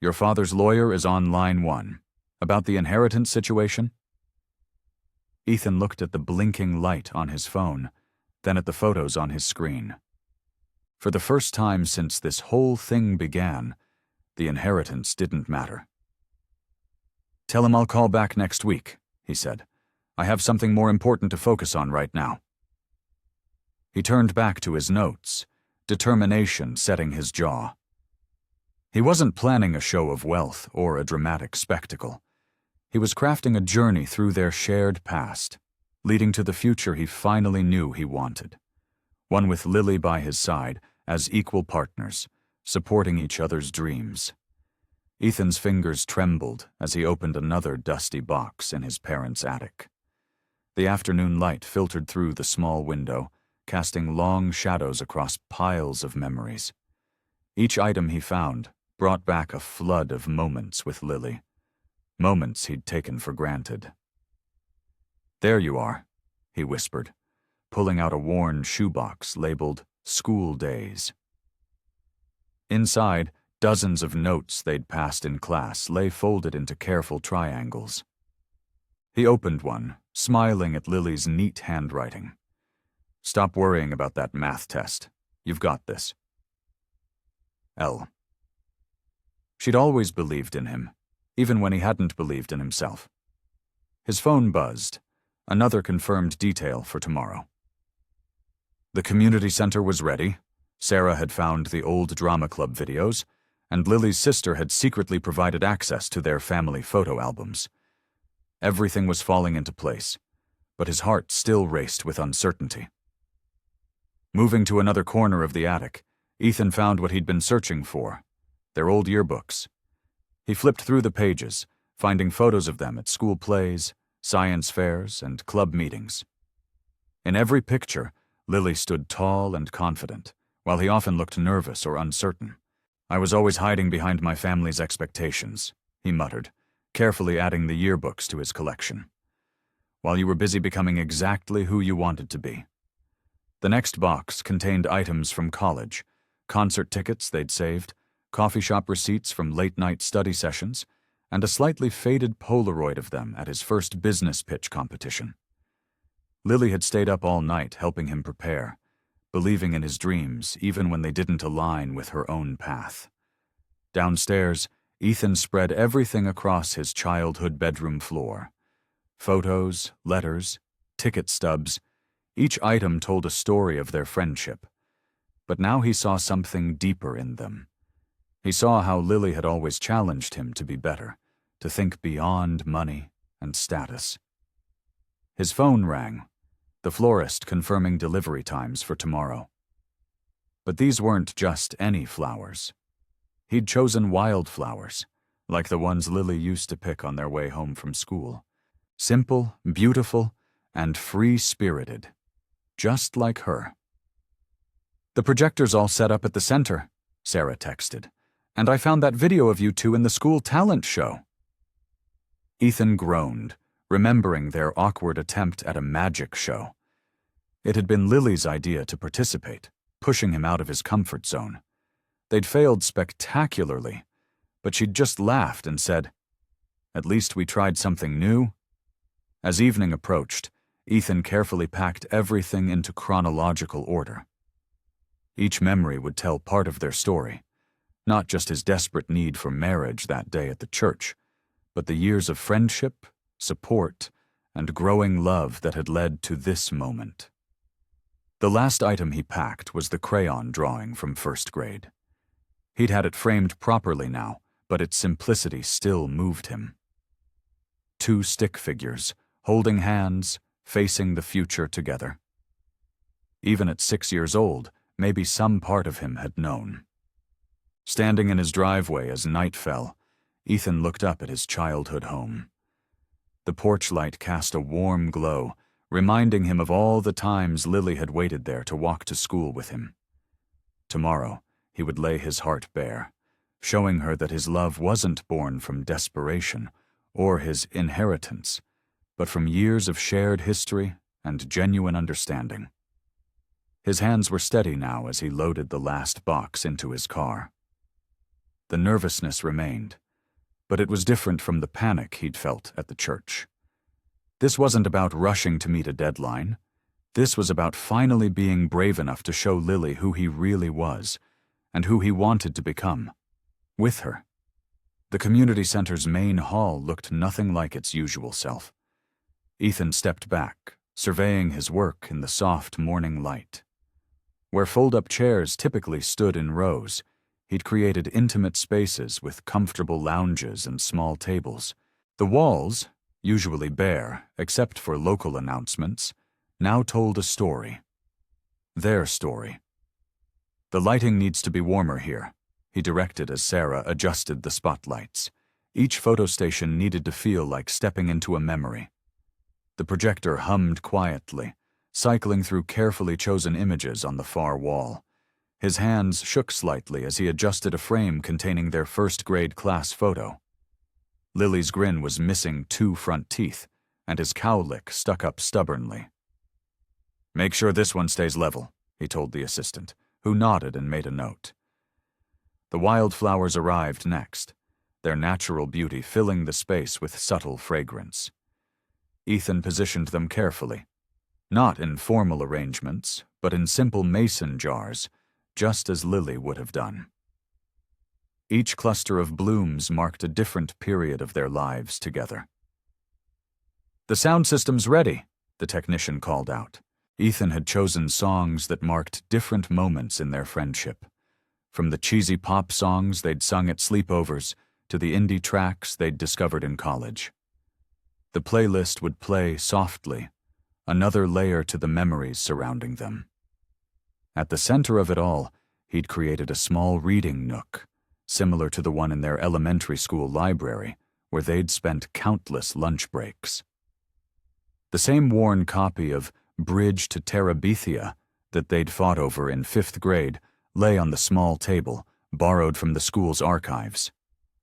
Your father's lawyer is on line 1. About the inheritance situation? Ethan looked at the blinking light on his phone, then at the photos on his screen. For the first time since this whole thing began, the inheritance didn't matter. Tell him I'll call back next week, he said. I have something more important to focus on right now. He turned back to his notes, determination setting his jaw. He wasn't planning a show of wealth or a dramatic spectacle. He was crafting a journey through their shared past, leading to the future he finally knew he wanted. One with Lily by his side as equal partners, supporting each other's dreams. Ethan's fingers trembled as he opened another dusty box in his parents' attic. The afternoon light filtered through the small window, casting long shadows across piles of memories. Each item he found brought back a flood of moments with Lily. Moments he'd taken for granted. There you are, he whispered, pulling out a worn shoebox labeled School Days. Inside, dozens of notes they'd passed in class lay folded into careful triangles. He opened one, smiling at Lily's neat handwriting. Stop worrying about that math test. You've got this. L. She'd always believed in him, even when he hadn't believed in himself. His phone buzzed, another confirmed detail for tomorrow. The community center was ready. Sarah had found the old drama club videos, and Lily's sister had secretly provided access to their family photo albums. Everything was falling into place, but his heart still raced with uncertainty. Moving to another corner of the attic, Ethan found what he'd been searching for, their old yearbooks. He flipped through the pages, finding photos of them at school plays, science fairs, and club meetings. In every picture, Lily stood tall and confident, while he often looked nervous or uncertain. I was always hiding behind my family's expectations, he muttered, carefully adding the yearbooks to his collection. While you were busy becoming exactly who you wanted to be. The next box contained items from college, concert tickets they'd saved, coffee shop receipts from late-night study sessions, and a slightly faded Polaroid of them at his first business pitch competition. Lily had stayed up all night helping him prepare, believing in his dreams even when they didn't align with her own path. Downstairs, Ethan spread everything across his childhood bedroom floor. Photos, letters, ticket stubs, each item told a story of their friendship. But now he saw something deeper in them. He saw how Lily had always challenged him to be better, to think beyond money and status. His phone rang, the florist confirming delivery times for tomorrow. But these weren't just any flowers. He'd chosen wildflowers, like the ones Lily used to pick on their way home from school. Simple, beautiful, and free-spirited, just like her. The projector's all set up at the center, Sarah texted, and I found that video of you two in the school talent show. Ethan groaned, remembering their awkward attempt at a magic show. It had been Lily's idea to participate, pushing him out of his comfort zone. They'd failed spectacularly, but she'd just laughed and said, "At least we tried something new." As evening approached, Ethan carefully packed everything into chronological order. Each memory would tell part of their story, not just his desperate need for marriage that day at the church, but the years of friendship, support, and growing love that had led to this moment. The last item he packed was the crayon drawing from first grade. He'd had it framed properly now, but its simplicity still moved him. 2 stick figures, holding hands, facing the future together. Even at 6 years old, maybe some part of him had known. Standing in his driveway as night fell, Ethan looked up at his childhood home. The porch light cast a warm glow, reminding him of all the times Lily had waited there to walk to school with him. Tomorrow, he would lay his heart bare, showing her that his love wasn't born from desperation or his inheritance, but from years of shared history and genuine understanding. His hands were steady now as he loaded the last box into his car. The nervousness remained, but it was different from the panic he'd felt at the church. This wasn't about rushing to meet a deadline. This was about finally being brave enough to show Lily who he really was and who he wanted to become, with her. The community center's main hall looked nothing like its usual self. Ethan stepped back, surveying his work in the soft morning light. Where fold-up chairs typically stood in rows, he'd created intimate spaces with comfortable lounges and small tables. The walls, usually bare except for local announcements, now told a story. Their story. "The lighting needs to be warmer here," he directed as Sarah adjusted the spotlights. Each photo station needed to feel like stepping into a memory. The projector hummed quietly, cycling through carefully chosen images on the far wall. His hands shook slightly as he adjusted a frame containing their first-grade class photo. Lily's grin was missing 2 front teeth, and his cowlick stuck up stubbornly. "Make sure this one stays level," he told the assistant, who nodded and made a note. The wildflowers arrived next, their natural beauty filling the space with subtle fragrance. Ethan positioned them carefully, not in formal arrangements, but in simple mason jars, just as Lily would have done. Each cluster of blooms marked a different period of their lives together. "The sound system's ready," the technician called out. Ethan had chosen songs that marked different moments in their friendship, from the cheesy pop songs they'd sung at sleepovers to the indie tracks they'd discovered in college. The playlist would play softly, another layer to the memories surrounding them. At the center of it all, he'd created a small reading nook, similar to the one in their elementary school library, where they'd spent countless lunch breaks. The same worn copy of Bridge to Terabithia that they'd fought over in 5th grade lay on the small table, borrowed from the school's archives.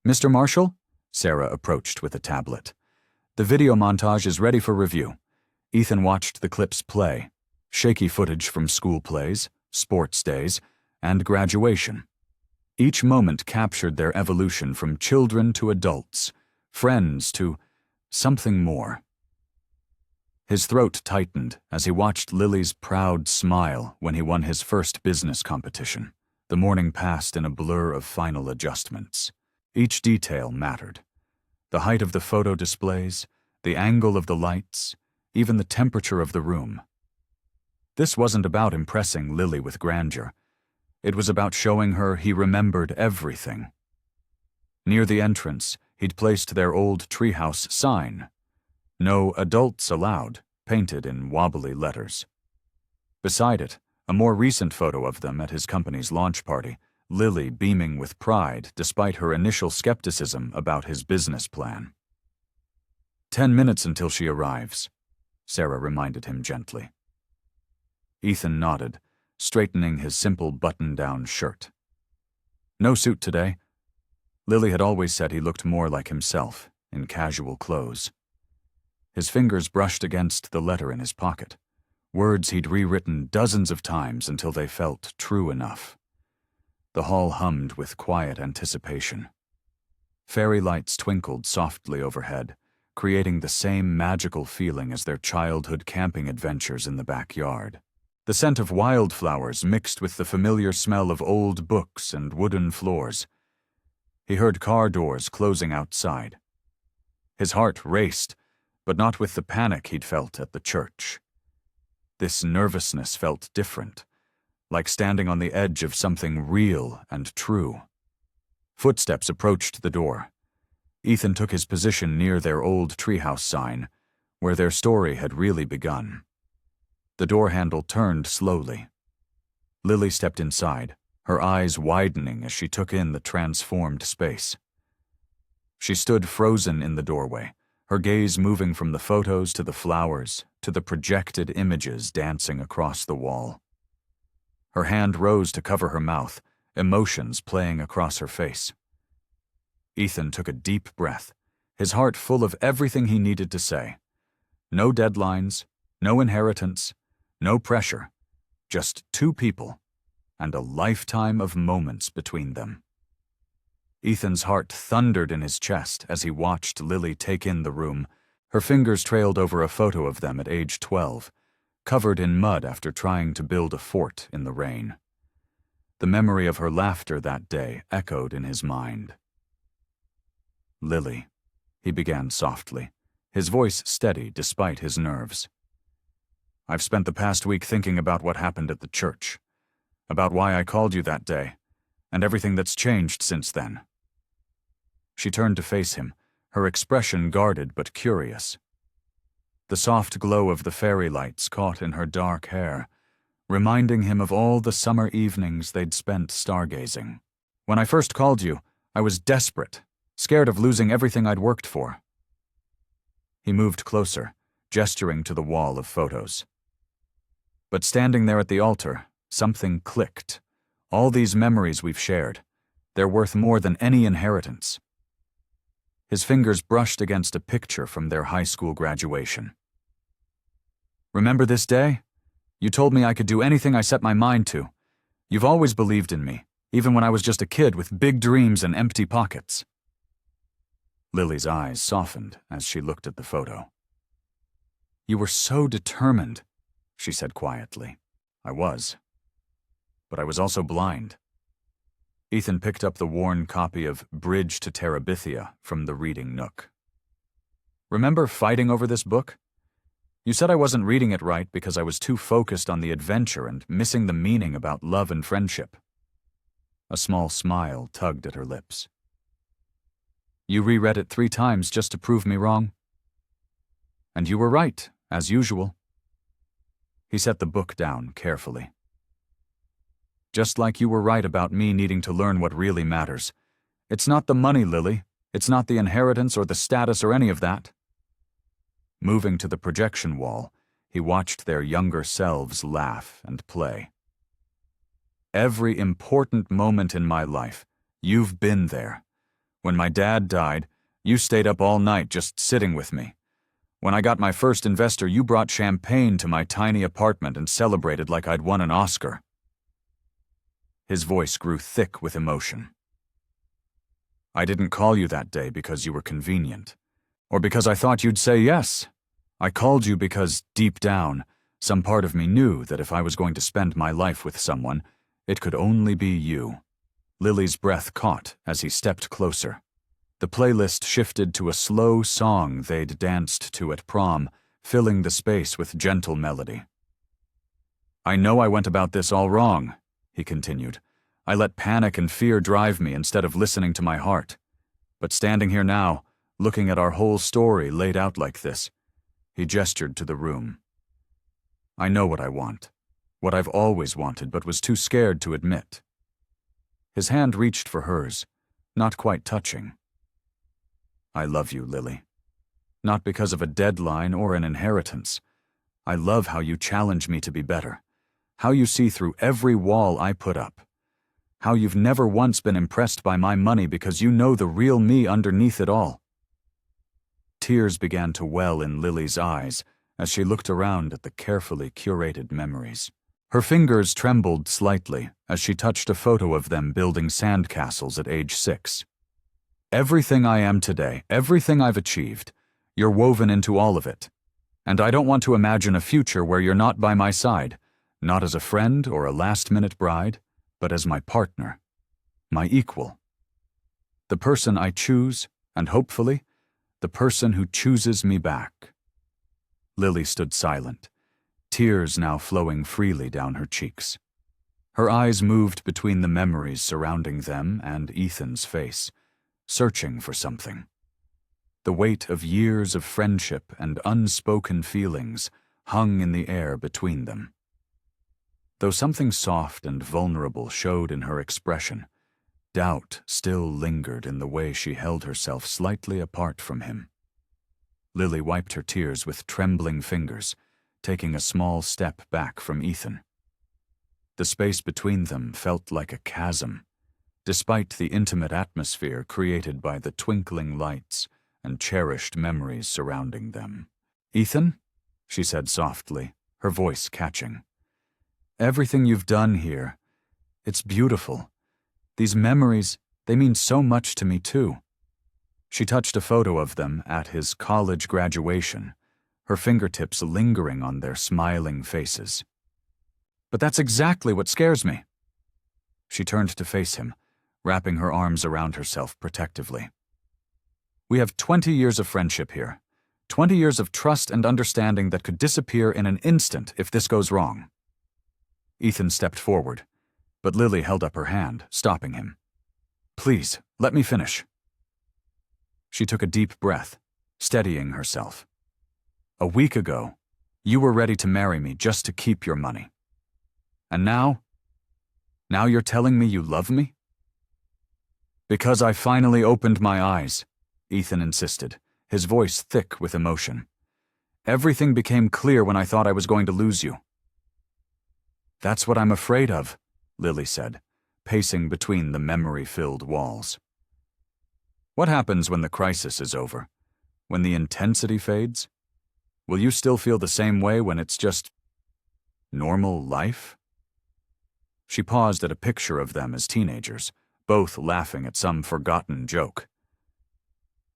"Mr. Marshall?" Sarah approached with a tablet. "The video montage is ready for review." Ethan watched the clips play, shaky footage from school plays, sports days, and graduation. Each moment captured their evolution from children to adults, friends to something more. His throat tightened as he watched Lily's proud smile when he won his first business competition. The morning passed in a blur of final adjustments. Each detail mattered. The height of the photo displays, the angle of the lights, even the temperature of the room. This wasn't about impressing Lily with grandeur. It was about showing her he remembered everything. Near the entrance, he'd placed their old treehouse sign. "No adults allowed," painted in wobbly letters. Beside it, a more recent photo of them at his company's launch party, Lily beaming with pride despite her initial skepticism about his business plan. 10 minutes until she arrives," Sarah reminded him gently. Ethan nodded, straightening his simple button-down shirt. "No suit today." Lily had always said he looked more like himself, in casual clothes. His fingers brushed against the letter in his pocket, words he'd rewritten dozens of times until they felt true enough. The hall hummed with quiet anticipation. Fairy lights twinkled softly overhead, creating the same magical feeling as their childhood camping adventures in the backyard. The scent of wildflowers mixed with the familiar smell of old books and wooden floors. He heard car doors closing outside. His heart raced, but not with the panic he'd felt at the church. This nervousness felt different, like standing on the edge of something real and true. Footsteps approached the door. Ethan took his position near their old treehouse sign, where their story had really begun. The door handle turned slowly. Lily stepped inside, her eyes widening as she took in the transformed space. She stood frozen in the doorway, her gaze moving from the photos to the flowers to the projected images dancing across the wall. Her hand rose to cover her mouth, emotions playing across her face. Ethan took a deep breath, his heart full of everything he needed to say. No deadlines, no inheritance, no pressure, just two people, and a lifetime of moments between them. Ethan's heart thundered in his chest as he watched Lily take in the room. Her fingers trailed over a photo of them at age 12, covered in mud after trying to build a fort in the rain. The memory of her laughter that day echoed in his mind. "Lily," he began softly, his voice steady despite his nerves. "I've spent the past week thinking about what happened at the church, about why I called you that day, and everything that's changed since then." She turned to face him, her expression guarded but curious. The soft glow of the fairy lights caught in her dark hair, reminding him of all the summer evenings they'd spent stargazing. "When I first called you, I was desperate, scared of losing everything I'd worked for." He moved closer, gesturing to the wall of photos. But standing there at the altar, something clicked. All these memories we've shared, they're worth more than any inheritance. His fingers brushed against a picture from their high school graduation. "Remember this day? You told me I could do anything I set my mind to. You've always believed in me, even when I was just a kid with big dreams and empty pockets." Lily's eyes softened as she looked at the photo. "You were so determined," she said quietly. "I was. But I was also blind." Ethan picked up the worn copy of Bridge to Terabithia from the reading nook. "Remember fighting over this book? You said I wasn't reading it right because I was too focused on the adventure and missing the meaning about love and friendship." A small smile tugged at her lips. "You reread it 3 times just to prove me wrong? And you were right, as usual." He set the book down carefully. "Just like you were right about me needing to learn what really matters. It's not the money, Lily. It's not the inheritance or the status or any of that." Moving to the projection wall, he watched their younger selves laugh and play. "Every important moment in my life, you've been there. When my dad died, you stayed up all night just sitting with me. When I got my first investor, you brought champagne to my tiny apartment and celebrated like I'd won an Oscar." His voice grew thick with emotion. "I didn't call you that day because you were convenient, or because I thought you'd say yes. I called you because, deep down, some part of me knew that if I was going to spend my life with someone, it could only be you." Lily's breath caught as he stepped closer. The playlist shifted to a slow song they'd danced to at prom, filling the space with gentle melody. "I know I went about this all wrong," he continued. "I let panic and fear drive me instead of listening to my heart. But standing here now, looking at our whole story laid out like this," he gestured to the room. "I know what I want, what I've always wanted but was too scared to admit." His hand reached for hers, not quite touching. "I love you, Lily. Not because of a deadline or an inheritance. I love how you challenge me to be better, how you see through every wall I put up, how you've never once been impressed by my money because you know the real me underneath it all." Tears began to well in Lily's eyes as she looked around at the carefully curated memories. Her fingers trembled slightly as she touched a photo of them building sandcastles at age 6. Everything I am today, everything I've achieved, you're woven into all of it. And I don't want to imagine a future where you're not by my side, not as a friend or a last-minute bride, but as my partner, my equal. The person I choose, and hopefully, the person who chooses me back. Lily stood silent, tears now flowing freely down her cheeks. Her eyes moved between the memories surrounding them and Ethan's face, searching for something. The weight of years of friendship and unspoken feelings hung in the air between them. Though something soft and vulnerable showed in her expression, doubt still lingered in the way she held herself slightly apart from him. Lily wiped her tears with trembling fingers, taking a small step back from Ethan. The space between them felt like a chasm, despite the intimate atmosphere created by the twinkling lights and cherished memories surrounding them. "Ethan," she said softly, her voice catching. "Everything you've done here, it's beautiful. These memories, they mean so much to me too." She touched a photo of them at his college graduation, her fingertips lingering on their smiling faces. "But that's exactly what scares me." She turned to face him, wrapping her arms around herself protectively. "We have 20 years of friendship here, 20 years of trust and understanding that could disappear in an instant if this goes wrong." Ethan stepped forward, but Lily held up her hand, stopping him. "Please, let me finish." She took a deep breath, steadying herself. "A week ago, you were ready to marry me just to keep your money. And now you're telling me you love me?" "Because I finally opened my eyes," Ethan insisted, his voice thick with emotion. "Everything became clear when I thought I was going to lose you." "That's what I'm afraid of," Lily said, pacing between the memory-filled walls. "What happens when the crisis is over? When the intensity fades? Will you still feel the same way when it's just normal life?" She paused at a picture of them as teenagers, both laughing at some forgotten joke.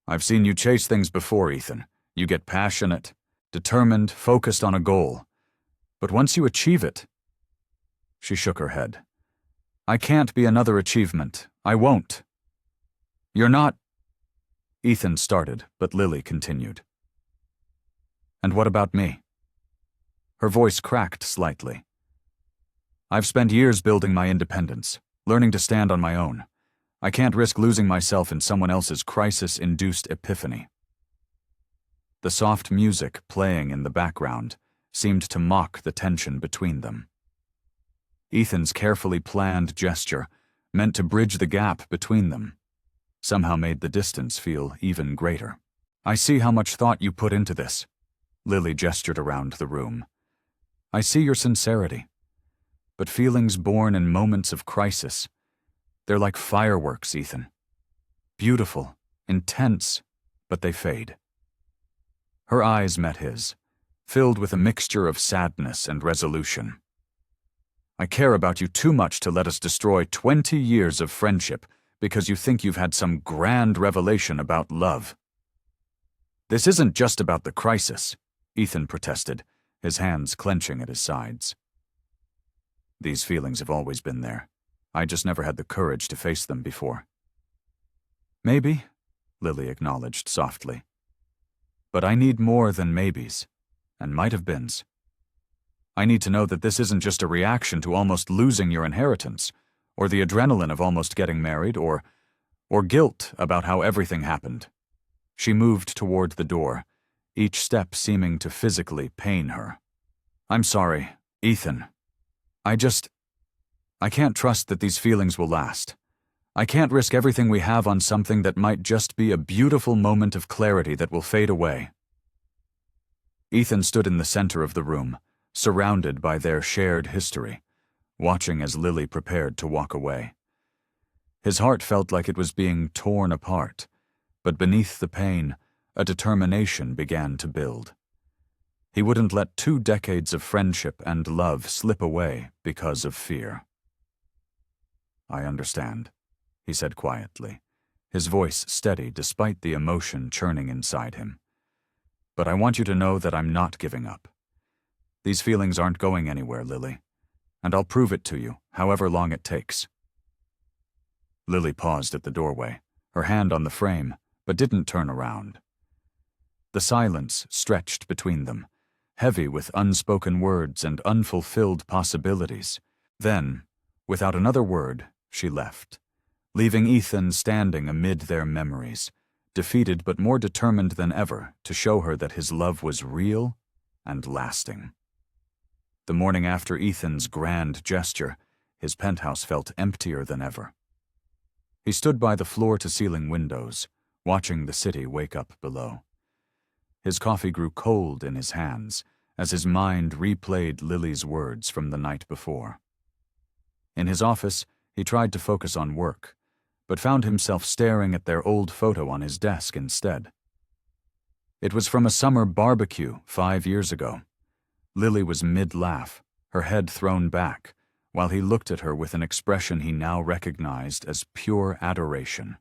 "I've seen you chase things before, Ethan. You get passionate, determined, focused on a goal. But once you achieve it..." She shook her head. "I can't be another achievement. I won't." "You're not..." Ethan started, but Lily continued. "And what about me?" Her voice cracked slightly. "I've spent years building my independence, learning to stand on my own. I can't risk losing myself in someone else's crisis-induced epiphany." The soft music playing in the background seemed to mock the tension between them. Ethan's carefully planned gesture, meant to bridge the gap between them, somehow made the distance feel even greater. "I see how much thought you put into this." Lily gestured around the room. "I see your sincerity. But feelings born in moments of crisis, they're like fireworks, Ethan. Beautiful, intense, but they fade." Her eyes met his, filled with a mixture of sadness and resolution. "I care about you too much to let us destroy 20 years of friendship because you think you've had some grand revelation about love." "This isn't just about the crisis," Ethan protested, his hands clenching at his sides. "These feelings have always been there. I just never had the courage to face them before." "Maybe," Lily acknowledged softly. "But I need more than maybes, and might-have-beens. I need to know that this isn't just a reaction to almost losing your inheritance, or the adrenaline of almost getting married, or guilt about how everything happened." She moved toward the door, each step seeming to physically pain her. "I'm sorry, Ethan. I can't trust that these feelings will last. I can't risk everything we have on something that might just be a beautiful moment of clarity that will fade away." Ethan stood in the center of the room, surrounded by their shared history, watching as Lily prepared to walk away. His heart felt like it was being torn apart, but beneath the pain, a determination began to build. He wouldn't let 2 decades of friendship and love slip away because of fear. "I understand," he said quietly, his voice steady despite the emotion churning inside him. "But I want you to know that I'm not giving up. These feelings aren't going anywhere, Lily, and I'll prove it to you, however long it takes." Lily paused at the doorway, her hand on the frame, but didn't turn around. The silence stretched between them, heavy with unspoken words and unfulfilled possibilities. Then, without another word, she left, leaving Ethan standing amid their memories, defeated but more determined than ever to show her that his love was real and lasting. The morning after Ethan's grand gesture, his penthouse felt emptier than ever. He stood by the floor-to-ceiling windows, watching the city wake up below. His coffee grew cold in his hands as his mind replayed Lily's words from the night before. In his office, he tried to focus on work, but found himself staring at their old photo on his desk instead. It was from a summer barbecue 5 years ago. Lily was mid-laugh, her head thrown back, while he looked at her with an expression he now recognized as pure adoration.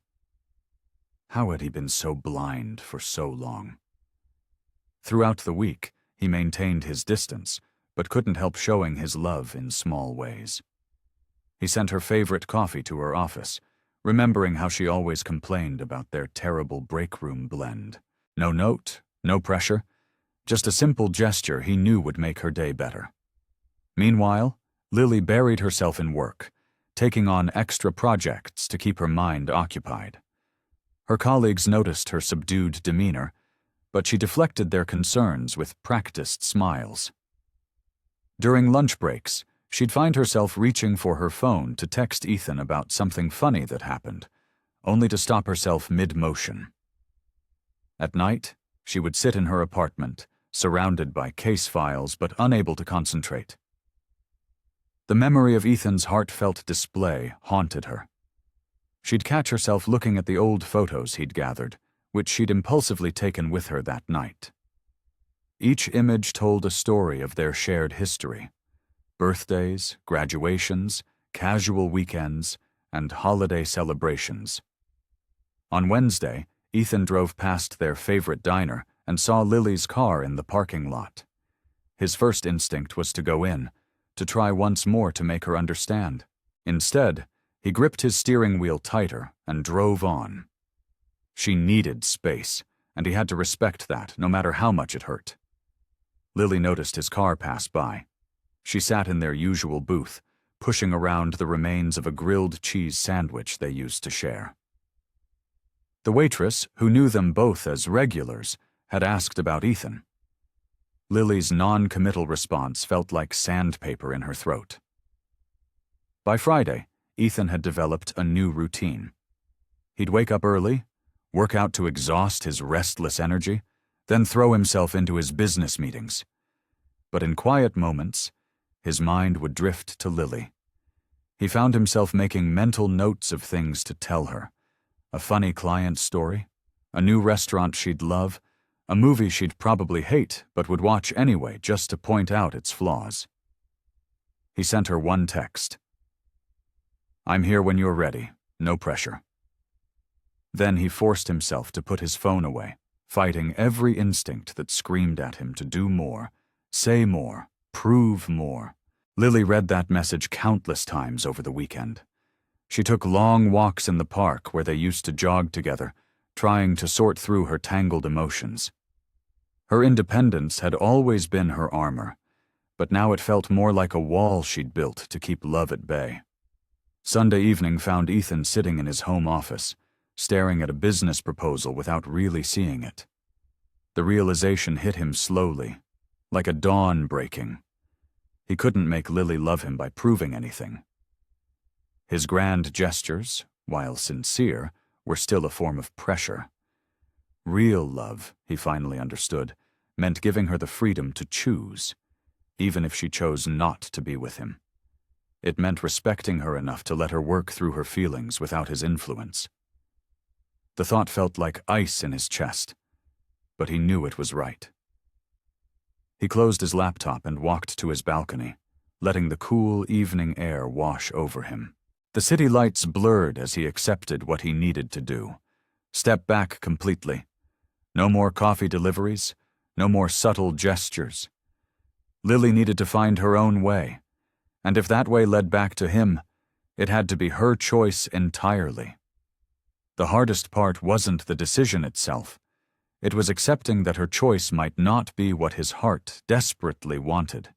How had he been so blind for so long? Throughout the week, he maintained his distance, but couldn't help showing his love in small ways. He sent her favorite coffee to her office, remembering how she always complained about their terrible break room blend. No note, no pressure, just a simple gesture he knew would make her day better. Meanwhile, Lily buried herself in work, taking on extra projects to keep her mind occupied. Her colleagues noticed her subdued demeanor, but she deflected their concerns with practiced smiles. During lunch breaks, she'd find herself reaching for her phone to text Ethan about something funny that happened, only to stop herself mid-motion. At night, she would sit in her apartment, surrounded by case files but unable to concentrate. The memory of Ethan's heartfelt display haunted her. She'd catch herself looking at the old photos he'd gathered, which she'd impulsively taken with her that night. Each image told a story of their shared history: birthdays, graduations, casual weekends, and holiday celebrations. On Wednesday, Ethan drove past their favorite diner and saw Lily's car in the parking lot. His first instinct was to go in, to try once more to make her understand. Instead, he gripped his steering wheel tighter and drove on. She needed space, and he had to respect that, no matter how much it hurt. Lily noticed his car pass by. She sat in their usual booth, pushing around the remains of a grilled cheese sandwich they used to share. The waitress, who knew them both as regulars, had asked about Ethan. Lily's non-committal response felt like sandpaper in her throat. By Friday, Ethan had developed a new routine. He'd wake up early, work out to exhaust his restless energy, then throw himself into his business meetings. But in quiet moments, his mind would drift to Lily. He found himself making mental notes of things to tell her: a funny client story, a new restaurant she'd love, a movie she'd probably hate but would watch anyway just to point out its flaws. He sent her one text: "I'm here when you're ready, no pressure." Then he forced himself to put his phone away, fighting every instinct that screamed at him to do more, say more, prove more. Lily read that message countless times over the weekend. She took long walks in the park where they used to jog together, trying to sort through her tangled emotions. Her independence had always been her armor, but now it felt more like a wall she'd built to keep love at bay. Sunday evening found Ethan sitting in his home office, staring at a business proposal without really seeing it. The realization hit him slowly, like a dawn breaking. He couldn't make Lily love him by proving anything. His grand gestures, while sincere, were still a form of pressure. Real love, he finally understood, meant giving her the freedom to choose, even if she chose not to be with him. It meant respecting her enough to let her work through her feelings without his influence. The thought felt like ice in his chest. but he knew it was right. He closed his laptop and walked to his balcony, letting the cool evening air wash over him. The city lights blurred as he accepted what he needed to do. Step back completely. No more coffee deliveries, no more subtle gestures. Lily needed to find her own way, and if that way led back to him, it had to be her choice entirely. The hardest part wasn't the decision itself. It was accepting that her choice might not be what his heart desperately wanted.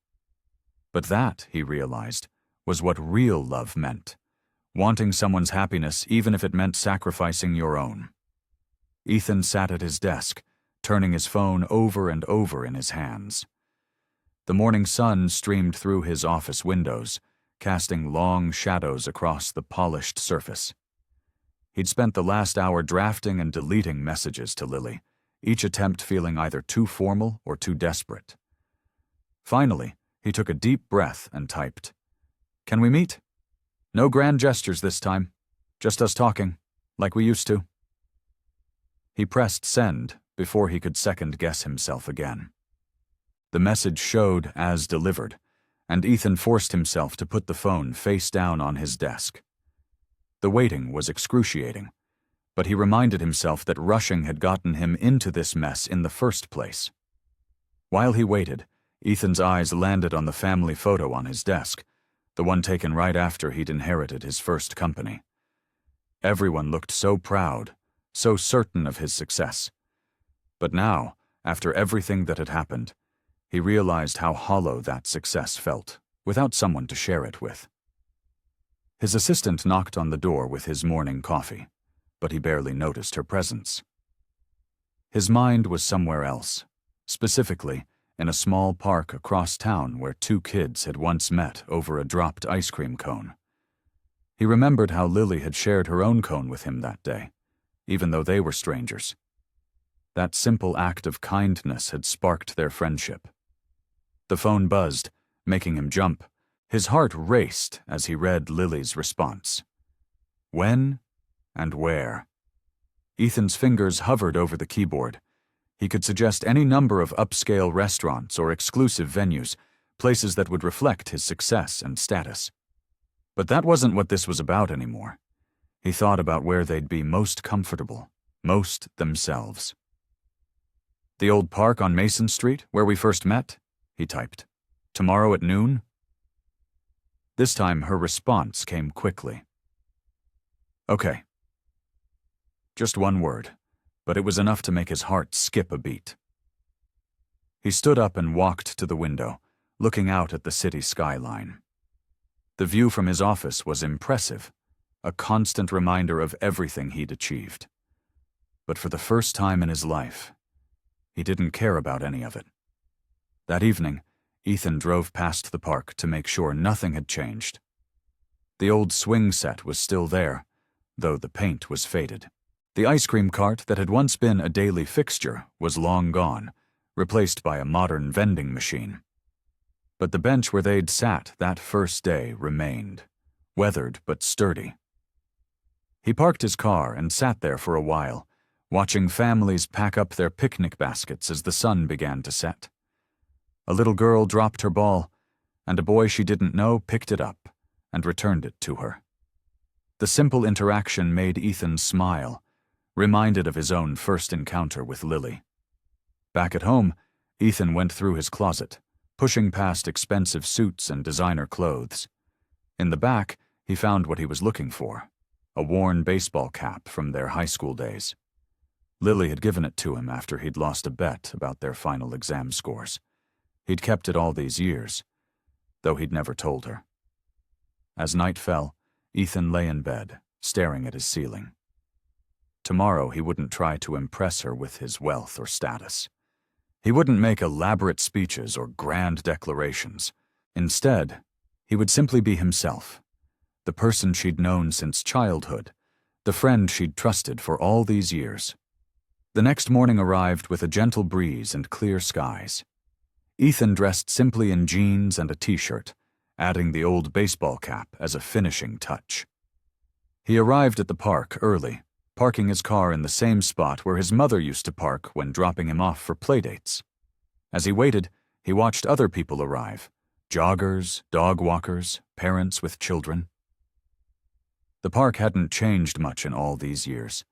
But that, he realized, was what real love meant. Wanting someone's happiness even if it meant sacrificing your own. Ethan sat at his desk, turning his phone over and over in his hands. The morning sun streamed through his office windows, casting long shadows across the polished surface. He'd spent the last hour drafting and deleting messages to Lily, each attempt feeling either too formal or too desperate. Finally, he took a deep breath and typed, "Can we meet? No grand gestures this time, just us talking, like we used to." He pressed send before he could second-guess himself again. The message showed as delivered, and Ethan forced himself to put the phone face down on his desk. The waiting was excruciating, but he reminded himself that rushing had gotten him into this mess in the first place. While he waited, Ethan's eyes landed on the family photo on his desk, the one taken right after he'd inherited his first company. Everyone looked so proud, so certain of his success. But now, after everything that had happened, he realized how hollow that success felt, without someone to share it with. His assistant knocked on the door with his morning coffee, but he barely noticed her presence. His mind was somewhere else, specifically in a small park across town where two kids had once met over a dropped ice cream cone. He remembered how Lily had shared her own cone with him that day, even though they were strangers. That simple act of kindness had sparked their friendship. The phone buzzed, making him jump. His heart raced as he read Lily's response. When and where? Ethan's fingers hovered over the keyboard. He could suggest any number of upscale restaurants or exclusive venues, places that would reflect his success and status. But that wasn't what this was about anymore. He thought about where they'd be most comfortable, most themselves. "The old park on Mason Street, where we first met?" he typed. "Tomorrow at noon?" This time her response came quickly. "Okay." Just one word, but it was enough to make his heart skip a beat. He stood up and walked to the window, looking out at the city skyline. The view from his office was impressive, a constant reminder of everything he'd achieved. But for the first time in his life, he didn't care about any of it. That evening, Ethan drove past the park to make sure nothing had changed. The old swing set was still there, though the paint was faded. The ice cream cart that had once been a daily fixture was long gone, replaced by a modern vending machine. But the bench where they'd sat that first day remained, weathered but sturdy. He parked his car and sat there for a while, watching families pack up their picnic baskets as the sun began to set. A little girl dropped her ball, and a boy she didn't know picked it up and returned it to her. The simple interaction made Ethan smile, reminded of his own first encounter with Lily. Back at home, Ethan went through his closet, pushing past expensive suits and designer clothes. In the back, he found what he was looking for, a worn baseball cap from their high school days. Lily had given it to him after he'd lost a bet about their final exam scores. He'd kept it all these years, though he'd never told her. As night fell, Ethan lay in bed, staring at his ceiling. Tomorrow he wouldn't try to impress her with his wealth or status. He wouldn't make elaborate speeches or grand declarations. Instead, he would simply be himself, the person she'd known since childhood, the friend she'd trusted for all these years. The next morning arrived with a gentle breeze and clear skies. Ethan dressed simply in jeans and a t-shirt, adding the old baseball cap as a finishing touch. He arrived at the park early, parking his car in the same spot where his mother used to park when dropping him off for playdates. As he waited, he watched other people arrive: joggers, dog walkers, parents with children. The park hadn't changed much in all these years,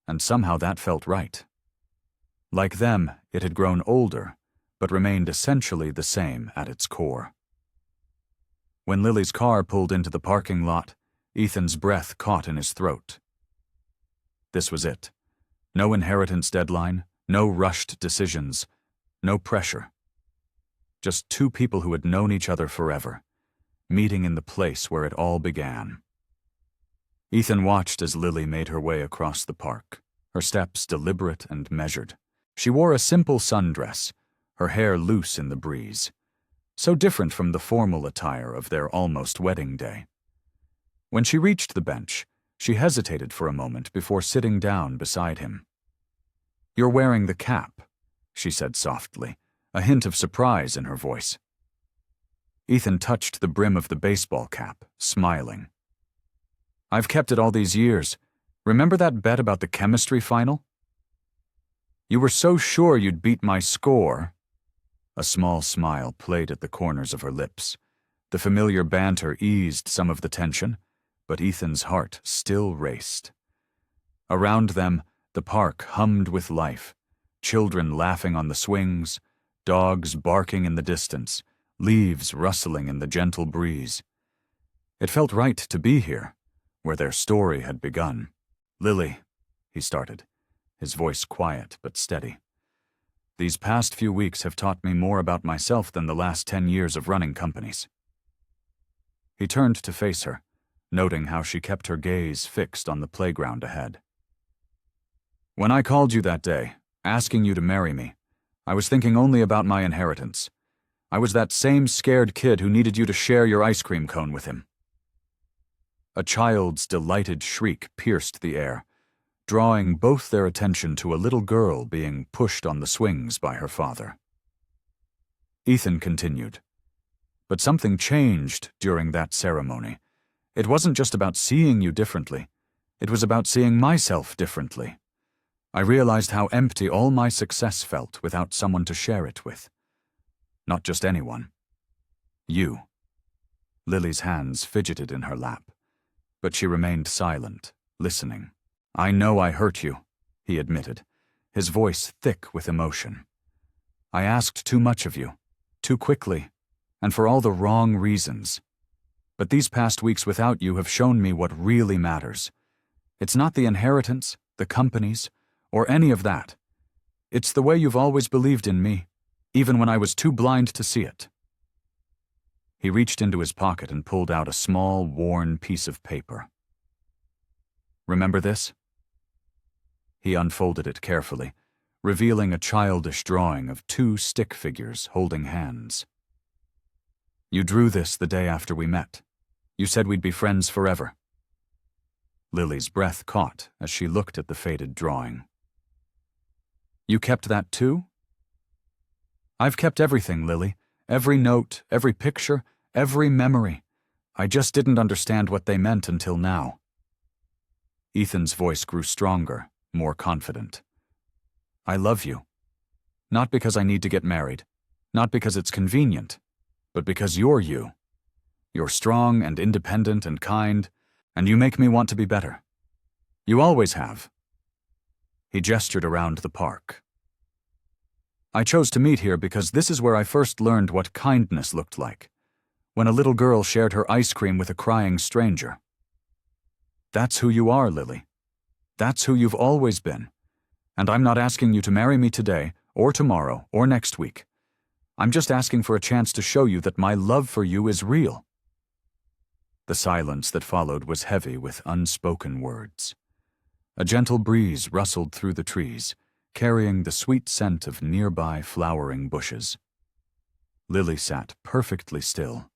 and somehow that felt right. Like them, it had grown older, but remained essentially the same at its core. When Lily's car pulled into the parking lot, Ethan's breath caught in his throat. This was it. No inheritance deadline, no rushed decisions, no pressure. Just two people who had known each other forever, meeting in the place where it all began. Ethan watched as Lily made her way across the park, her steps deliberate and measured. She wore a simple sundress, her hair loose in the breeze, so different from the formal attire of their almost wedding day. When she reached the bench, she hesitated for a moment before sitting down beside him. "You're wearing the cap," she said softly, a hint of surprise in her voice. Ethan touched the brim of the baseball cap, smiling. "I've kept it all these years. Remember that bet about the chemistry final? You were so sure you'd beat my score." A small smile played at the corners of her lips. The familiar banter eased some of the tension, but Ethan's heart still raced. Around them, the park hummed with life, children laughing on the swings, dogs barking in the distance, leaves rustling in the gentle breeze. It felt right to be here, where their story had begun. "Lily," he started, his voice quiet but steady. "These past few weeks have taught me more about myself than the last 10 years of running companies." He turned to face her, noting how she kept her gaze fixed on the playground ahead. "When I called you that day, asking you to marry me, I was thinking only about my inheritance. I was that same scared kid who needed you to share your ice cream cone with him." A child's delighted shriek pierced the air, drawing both their attention to a little girl being pushed on the swings by her father. Ethan continued, "But something changed during that ceremony. It wasn't just about seeing you differently. It was about seeing myself differently. I realized how empty all my success felt without someone to share it with. Not just anyone. You." Lily's hands fidgeted in her lap, but she remained silent, listening. "I know I hurt you," he admitted, his voice thick with emotion. "I asked too much of you, too quickly, and for all the wrong reasons. But these past weeks without you have shown me what really matters. It's not the inheritance, the companies, or any of that. It's the way you've always believed in me, even when I was too blind to see it." He reached into his pocket and pulled out a small, worn piece of paper. "Remember this?" He unfolded it carefully, revealing a childish drawing of two stick figures holding hands. "You drew this the day after we met. You said we'd be friends forever." Lily's breath caught as she looked at the faded drawing. "You kept that too?" "I've kept everything, Lily. Every note, every picture, every memory. I just didn't understand what they meant until now." Ethan's voice grew stronger, more confident. "I love you. Not because I need to get married, not because it's convenient, but because you're you. You're strong and independent and kind, and you make me want to be better. You always have." He gestured around the park. "I chose to meet here because this is where I first learned what kindness looked like, when a little girl shared her ice cream with a crying stranger. That's who you are, Lily. That's who you've always been. And I'm not asking you to marry me today, or tomorrow, or next week. I'm just asking for a chance to show you that my love for you is real." The silence that followed was heavy with unspoken words. A gentle breeze rustled through the trees, carrying the sweet scent of nearby flowering bushes. Lily sat perfectly still,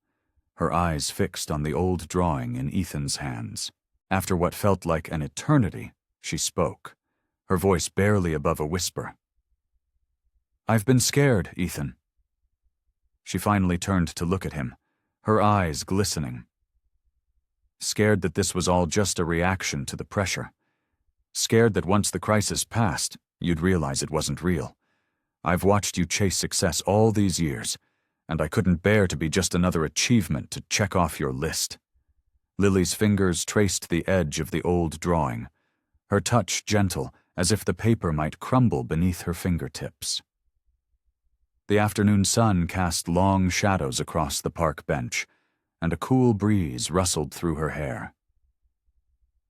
her eyes fixed on the old drawing in Ethan's hands. After what felt like an eternity, she spoke, her voice barely above a whisper. "I've been scared, Ethan." She finally turned to look at him, her eyes glistening. Scared that this was all just a reaction to the pressure. scared that once the crisis passed, you'd realize it wasn't real. I've watched you chase success all these years, and I couldn't bear to be just another achievement to check off your list. Lily's fingers traced the edge of the old drawing, her touch gentle, as if the paper might crumble beneath her fingertips. The afternoon sun cast long shadows across the park bench, and a cool breeze rustled through her hair.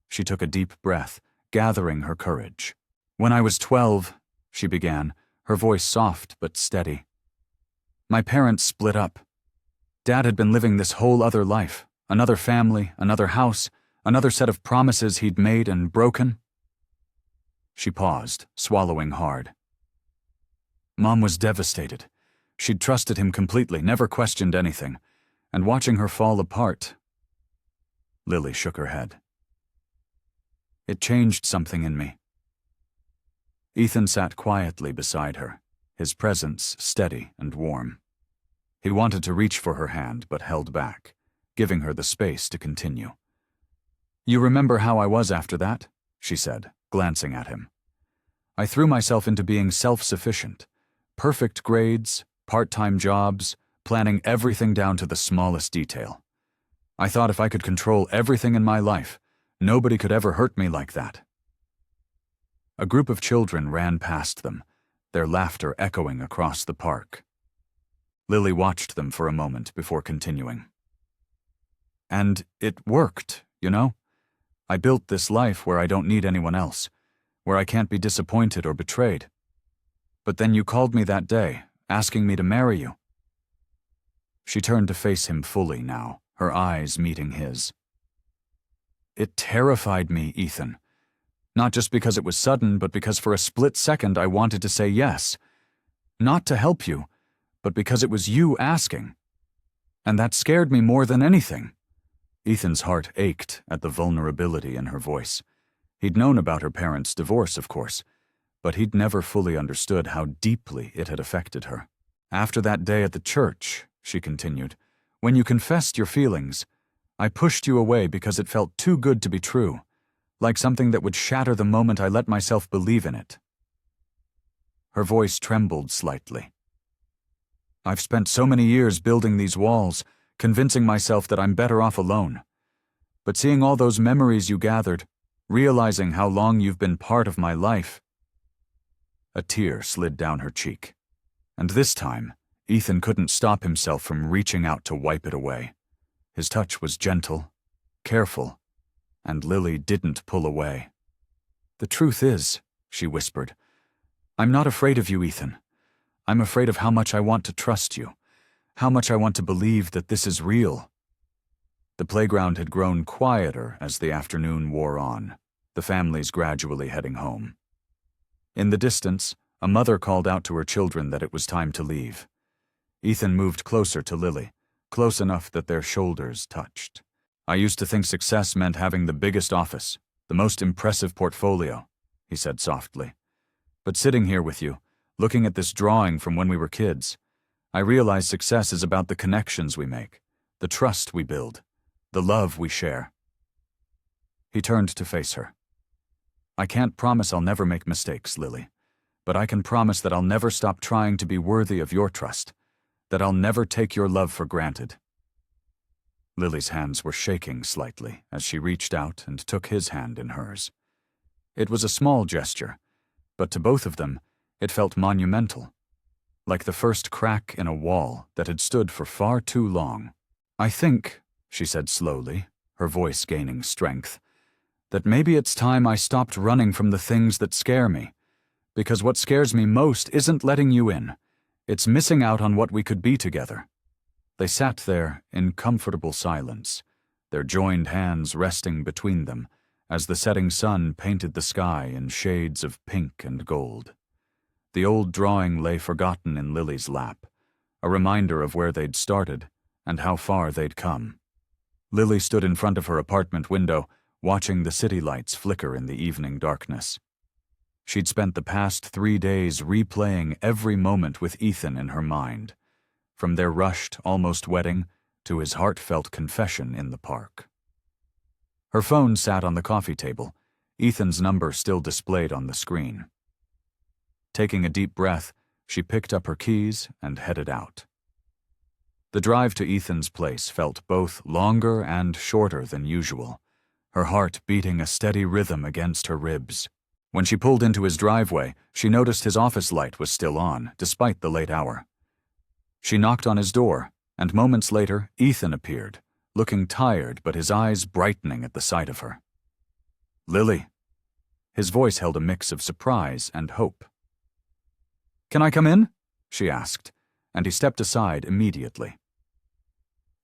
She took a deep breath, gathering her courage. "When I was 12, she began, her voice soft but steady. "My parents split up. Dad had been living this whole other life, another family, another house, another set of promises he'd made and broken." She paused, swallowing hard. Mom was devastated. She'd trusted him completely, never questioned anything, and watching her fall apart. Lily shook her head. "It changed something in me." Ethan sat quietly beside her, his presence steady and warm. He wanted to reach for her hand, but held back, giving her the space to continue. "You remember how I was after that?" she said, glancing at him. "I threw myself into being self-sufficient. Perfect grades, part-time jobs, planning everything down to the smallest detail. I thought if I could control everything in my life, nobody could ever hurt me like that." A group of children ran past them, their laughter echoing across the park. Lily watched them for a moment before continuing. "And it worked, you know? I built this life where I don't need anyone else, where I can't be disappointed or betrayed. But then you called me that day, asking me to marry you." She turned to face him fully now, her eyes meeting his. "It terrified me, Ethan. Not just because it was sudden, but because for a split second I wanted to say yes. Not to help you, but because it was you asking. And that scared me more than anything." Ethan's heart ached at the vulnerability in her voice. He'd known about her parents' divorce, of course, but he'd never fully understood how deeply it had affected her. "After that day at the church," she continued, "when you confessed your feelings, I pushed you away because it felt too good to be true, like something that would shatter the moment I let myself believe in it." Her voice trembled slightly. "I've spent so many years building these walls, convincing myself that I'm better off alone. But seeing all those memories you gathered, realizing how long you've been part of my life..." A tear slid down her cheek, and this time, Ethan couldn't stop himself from reaching out to wipe it away. His touch was gentle, careful, and Lily didn't pull away. "The truth is," she whispered, "I'm not afraid of you, Ethan. I'm afraid of how much I want to trust you, how much I want to believe that this is real." The playground had grown quieter as the afternoon wore on, the families gradually heading home. In the distance, a mother called out to her children that it was time to leave. Ethan moved closer to Lily, close enough that their shoulders touched. "I used to think success meant having the biggest office, the most impressive portfolio," he said softly. "But sitting here with you, looking at this drawing from when we were kids, I realize success is about the connections we make, the trust we build, the love we share." He turned to face her. "I can't promise I'll never make mistakes, Lily, but I can promise that I'll never stop trying to be worthy of your trust, that I'll never take your love for granted." Lily's hands were shaking slightly as she reached out and took his hand in hers. It was a small gesture, but to both of them, it felt monumental, like the first crack in a wall that had stood for far too long. "I think," she said slowly, her voice gaining strength, "that maybe it's time I stopped running from the things that scare me, because what scares me most isn't letting you in. It's missing out on what we could be together." They sat there in comfortable silence, their joined hands resting between them as the setting sun painted the sky in shades of pink and gold. The old drawing lay forgotten in Lily's lap, a reminder of where they'd started and how far they'd come. Lily stood in front of her apartment window, watching the city lights flicker in the evening darkness. She'd spent the past 3 days replaying every moment with Ethan in her mind, from their rushed, almost wedding to his heartfelt confession in the park. Her phone sat on the coffee table, Ethan's number still displayed on the screen. Taking a deep breath, she picked up her keys and headed out. The drive to Ethan's place felt both longer and shorter than usual, her heart beating a steady rhythm against her ribs. When she pulled into his driveway, she noticed his office light was still on, despite the late hour. She knocked on his door, and moments later, Ethan appeared, looking tired but his eyes brightening at the sight of her. "Lily." His voice held a mix of surprise and hope. "Can I come in?" she asked, and he stepped aside immediately.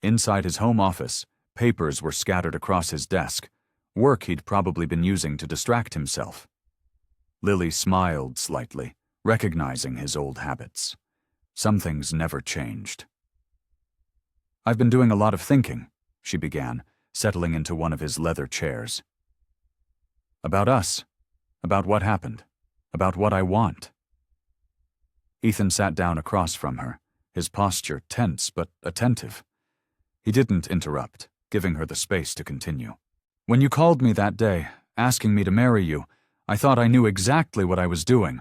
Inside his home office, papers were scattered across his desk, work he'd probably been using to distract himself. Lily smiled slightly, recognizing his old habits. Some things never changed. "I've been doing a lot of thinking," she began, settling into one of his leather chairs. "About us, about what happened, about what I want." Ethan sat down across from her, his posture tense but attentive. He didn't interrupt, giving her the space to continue. "When you called me that day, asking me to marry you, I thought I knew exactly what I was doing.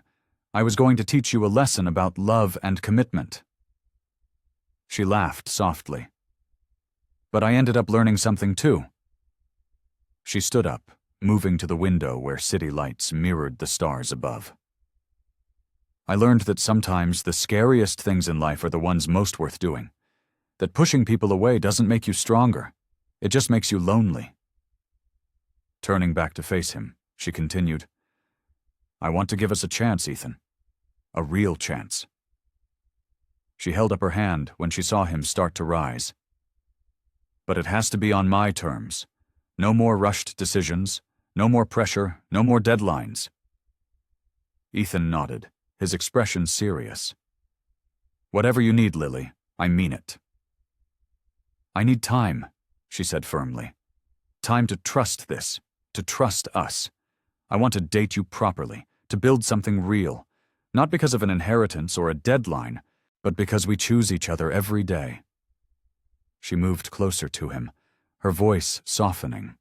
I was going to teach you a lesson about love and commitment." She laughed softly. "But I ended up learning something too." She stood up, moving to the window where city lights mirrored the stars above. "I learned that sometimes the scariest things in life are the ones most worth doing. That pushing people away doesn't make you stronger. It just makes you lonely." Turning back to face him, she continued, "I want to give us a chance, Ethan. A real chance." She held up her hand when she saw him start to rise. "But it has to be on my terms. No more rushed decisions, no more pressure, no more deadlines." Ethan nodded, his expression serious. "Whatever you need, Lily, I mean it." "I need time," she said firmly. "Time to trust this, to trust us. I want to date you properly, to build something real, not because of an inheritance or a deadline, but because we choose each other every day." She moved closer to him, her voice softening.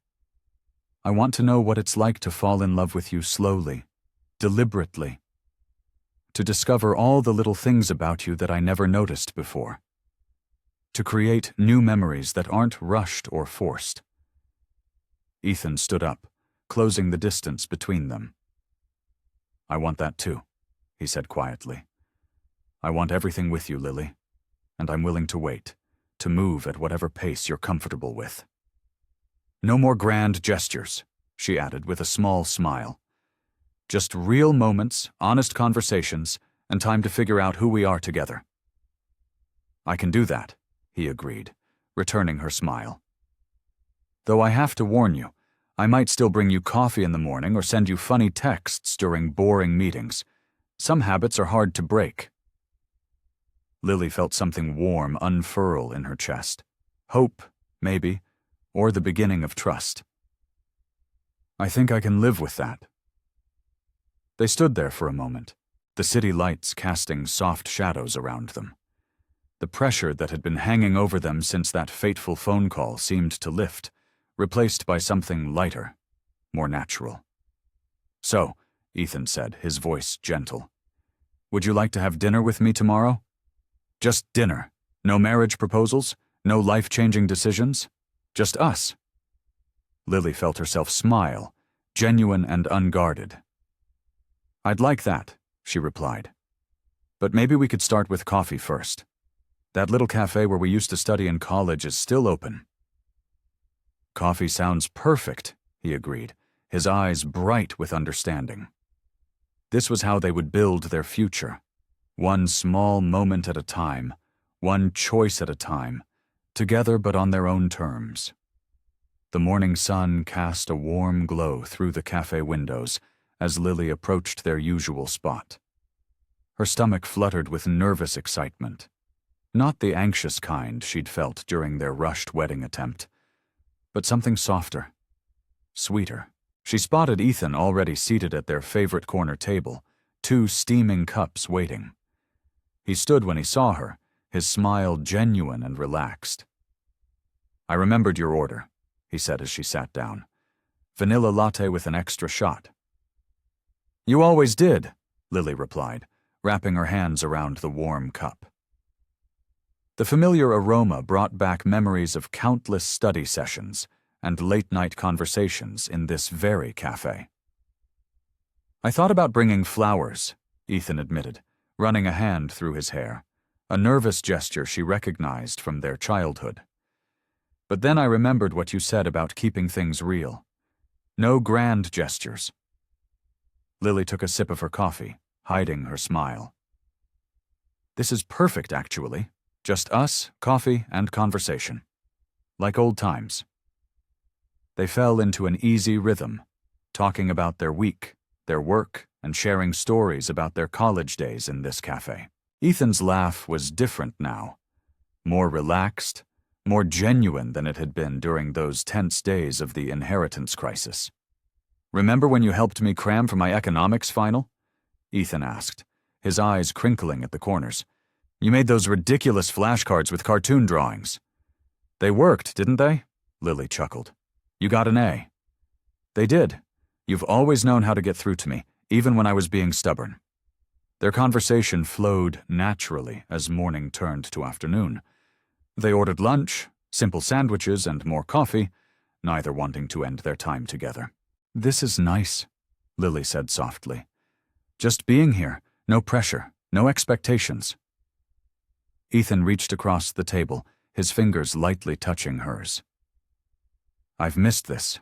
"I want to know what it's like to fall in love with you slowly, deliberately. To discover all the little things about you that I never noticed before. To create new memories that aren't rushed or forced." Ethan stood up, closing the distance between them. "I want that too," he said quietly. "I want everything with you, Lily, and I'm willing to wait, to move at whatever pace you're comfortable with." "No more grand gestures," she added with a small smile. "Just real moments, honest conversations, and time to figure out who we are together." "I can do that," he agreed, returning her smile. "Though I have to warn you, I might still bring you coffee in the morning or send you funny texts during boring meetings. Some habits are hard to break." Lily felt something warm unfurl in her chest. Hope, maybe, or the beginning of trust. "I think I can live with that." They stood there for a moment, the city lights casting soft shadows around them. The pressure that had been hanging over them since that fateful phone call seemed to lift, replaced by something lighter, more natural. "So," Ethan said, his voice gentle, "would you like to have dinner with me tomorrow? Just dinner. No marriage proposals, no life-changing decisions. Just us." Lily felt herself smile, genuine and unguarded. "I'd like that," she replied. "But maybe we could start with coffee first. That little cafe where we used to study in college is still open." "Coffee sounds perfect," he agreed, his eyes bright with understanding. This was how they would build their future. One small moment at a time, one choice at a time, together but on their own terms. The morning sun cast a warm glow through the cafe windows as Lily approached their usual spot. Her stomach fluttered with nervous excitement. Not the anxious kind she'd felt during their rushed wedding attempt, but something softer, sweeter. She spotted Ethan already seated at their favorite corner table, 2 steaming cups waiting. He stood when he saw her, his smile genuine and relaxed. "I remembered your order," he said as she sat down. vanilla latte with an extra shot. You always did, Lily replied, wrapping her hands around the warm cup. The familiar aroma brought back memories of countless study sessions and late-night conversations in this very cafe. I thought about bringing flowers, Ethan admitted, running a hand through his hair, a nervous gesture she recognized from their childhood. But then I remembered what you said about keeping things real. No grand gestures. Lily took a sip of her coffee, hiding her smile. This is perfect, actually. Just us, coffee, and conversation. Like old times. They fell into an easy rhythm, talking about their week, their work, and sharing stories about their college days in this cafe. Ethan's laugh was different now, more relaxed, more genuine than it had been during those tense days of the inheritance crisis. Remember when you helped me cram for my economics final? Ethan asked, his eyes crinkling at the corners. You made those ridiculous flashcards with cartoon drawings. They worked, didn't they? Lily chuckled. You got an A. They did. You've always known how to get through to me, even when I was being stubborn. Their conversation flowed naturally as morning turned to afternoon. They ordered lunch, simple sandwiches, and more coffee, neither wanting to end their time together. This is nice, Lily said softly. Just being here, no pressure, no expectations. Ethan reached across the table, his fingers lightly touching hers. I've missed this.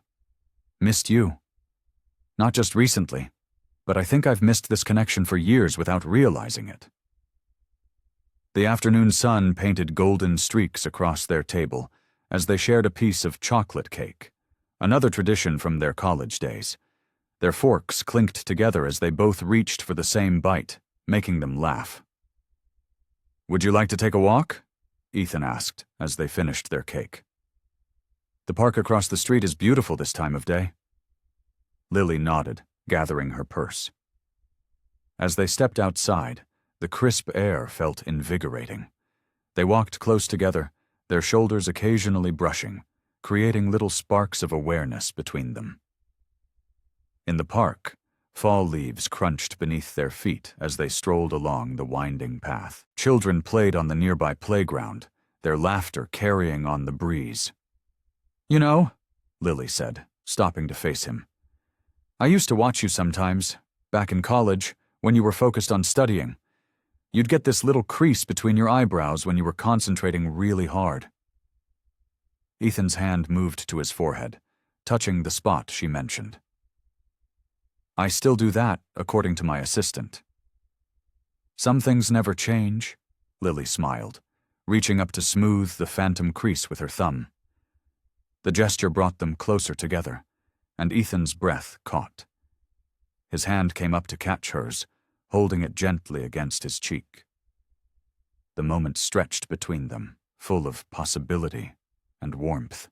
Missed you. Not just recently, but I think I've missed this connection for years without realizing it. The afternoon sun painted golden streaks across their table as they shared a piece of chocolate cake, another tradition from their college days. Their forks clinked together as they both reached for the same bite, making them laugh. Would you like to take a walk? Ethan asked as they finished their cake. The park across the street is beautiful this time of day. Lily nodded, gathering her purse. As they stepped outside, the crisp air felt invigorating. They walked close together, their shoulders occasionally brushing, creating little sparks of awareness between them. In the park, fall leaves crunched beneath their feet as they strolled along the winding path. Children played on the nearby playground, their laughter carrying on the breeze. You know, Lily said, stopping to face him. I used to watch you sometimes, back in college, when you were focused on studying. You'd get this little crease between your eyebrows when you were concentrating really hard. Ethan's hand moved to his forehead, touching the spot she mentioned. I still do that, according to my assistant. Some things never change, Lily smiled, reaching up to smooth the phantom crease with her thumb. The gesture brought them closer together, and Ethan's breath caught. His hand came up to catch hers, holding it gently against his cheek. The moment stretched between them, full of possibility and warmth.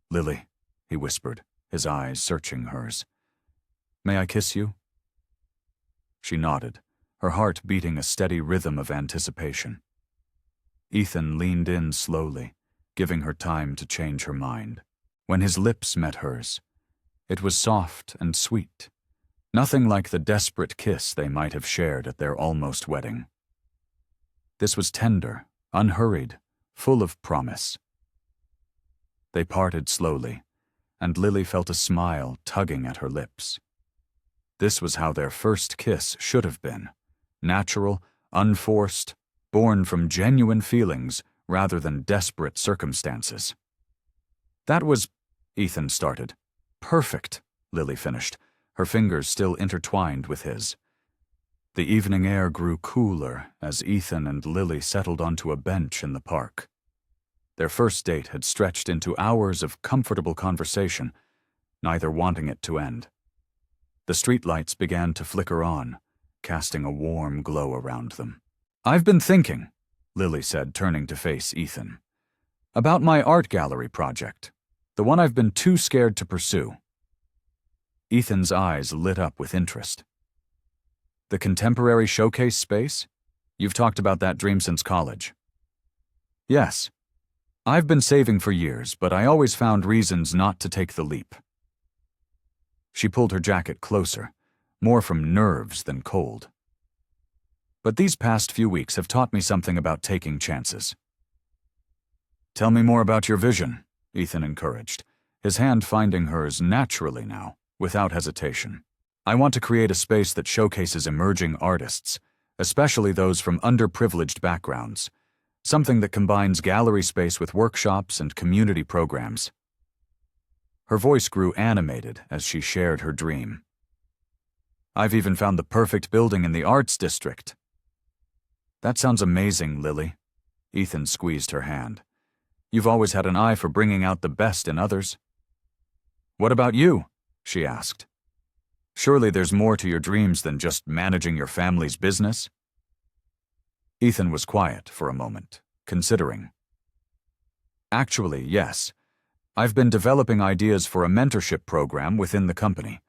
Lily, he whispered, his eyes searching hers. May I kiss you? She nodded, her heart beating a steady rhythm of anticipation. Ethan leaned in slowly, giving her time to change her mind. When his lips met hers, it was soft and sweet, nothing like the desperate kiss they might have shared at their almost wedding. This was tender, unhurried, full of promise. They parted slowly, and Lily felt a smile tugging at her lips. This was how their first kiss should have been, natural, unforced, born from genuine feelings rather than desperate circumstances. That was, Ethan started. Perfect, Lily finished, her fingers still intertwined with his. The evening air grew cooler as Ethan and Lily settled onto a bench in the park. Their first date had stretched into hours of comfortable conversation, neither wanting it to end. The streetlights began to flicker on, casting a warm glow around them. I've been thinking, Lily said, turning to face Ethan, about my art gallery project, the one I've been too scared to pursue. Ethan's eyes lit up with interest. The contemporary showcase space? You've talked about that dream since college. Yes. I've been saving for years, but I always found reasons not to take the leap. She pulled her jacket closer, more from nerves than cold. But these past few weeks have taught me something about taking chances. Tell me more about your vision, Ethan encouraged, his hand finding hers naturally now, without hesitation. I want to create a space that showcases emerging artists, especially those from underprivileged backgrounds, something that combines gallery space with workshops and community programs. Her voice grew animated as she shared her dream. I've even found the perfect building in the arts district. That sounds amazing, Lily. Ethan squeezed her hand. You've always had an eye for bringing out the best in others. What about you? She asked. Surely there's more to your dreams than just managing your family's business? Ethan was quiet for a moment, considering. Actually, yes. I've been developing ideas for a mentorship program within the company,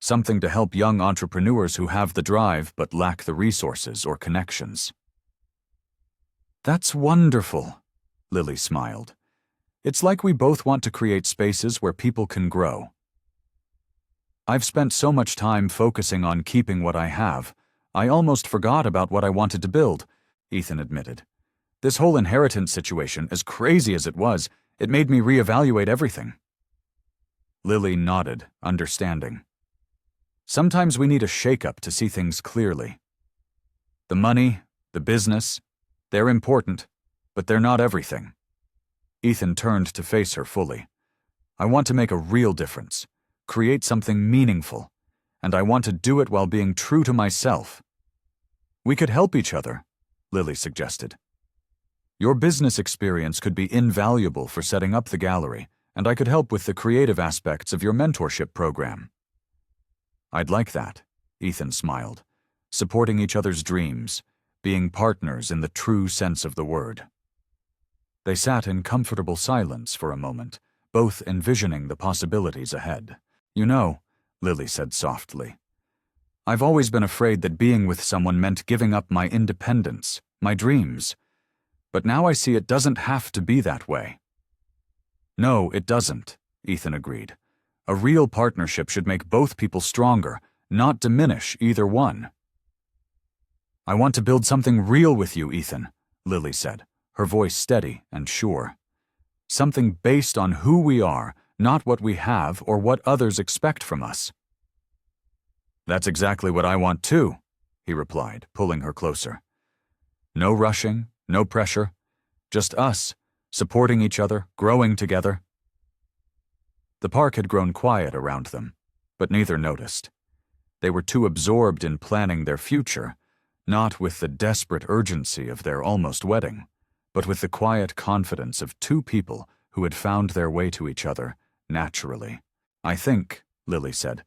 something to help young entrepreneurs who have the drive but lack the resources or connections. That's wonderful, Lily smiled. It's like we both want to create spaces where people can grow. I've spent so much time focusing on keeping what I have, I almost forgot about what I wanted to build, Ethan admitted. This whole inheritance situation, as crazy as it was, it made me reevaluate everything. Lily nodded, understanding. Sometimes we need a shake-up to see things clearly. The money, the business, they're important, but they're not everything. Ethan turned to face her fully. I want to make a real difference, create something meaningful, and I want to do it while being true to myself. We could help each other, Lily suggested. Your business experience could be invaluable for setting up the gallery, and I could help with the creative aspects of your mentorship program. I'd like that, Ethan smiled, supporting each other's dreams, being partners in the true sense of the word. They sat in comfortable silence for a moment, both envisioning the possibilities ahead. You know, Lily said softly, I've always been afraid that being with someone meant giving up my independence, my dreams. But now I see it doesn't have to be that way. No, it doesn't, Ethan agreed. A real partnership should make both people stronger, not diminish either one. I want to build something real with you, Ethan, Lily said, her voice steady and sure. Something based on who we are, not what we have or what others expect from us. That's exactly what I want too, he replied, pulling her closer. No rushing, no pressure, just us, supporting each other, growing together. The park had grown quiet around them, but neither noticed. They were too absorbed in planning their future, not with the desperate urgency of their almost wedding, but with the quiet confidence of two people who had found their way to each other naturally. I think, Lily said,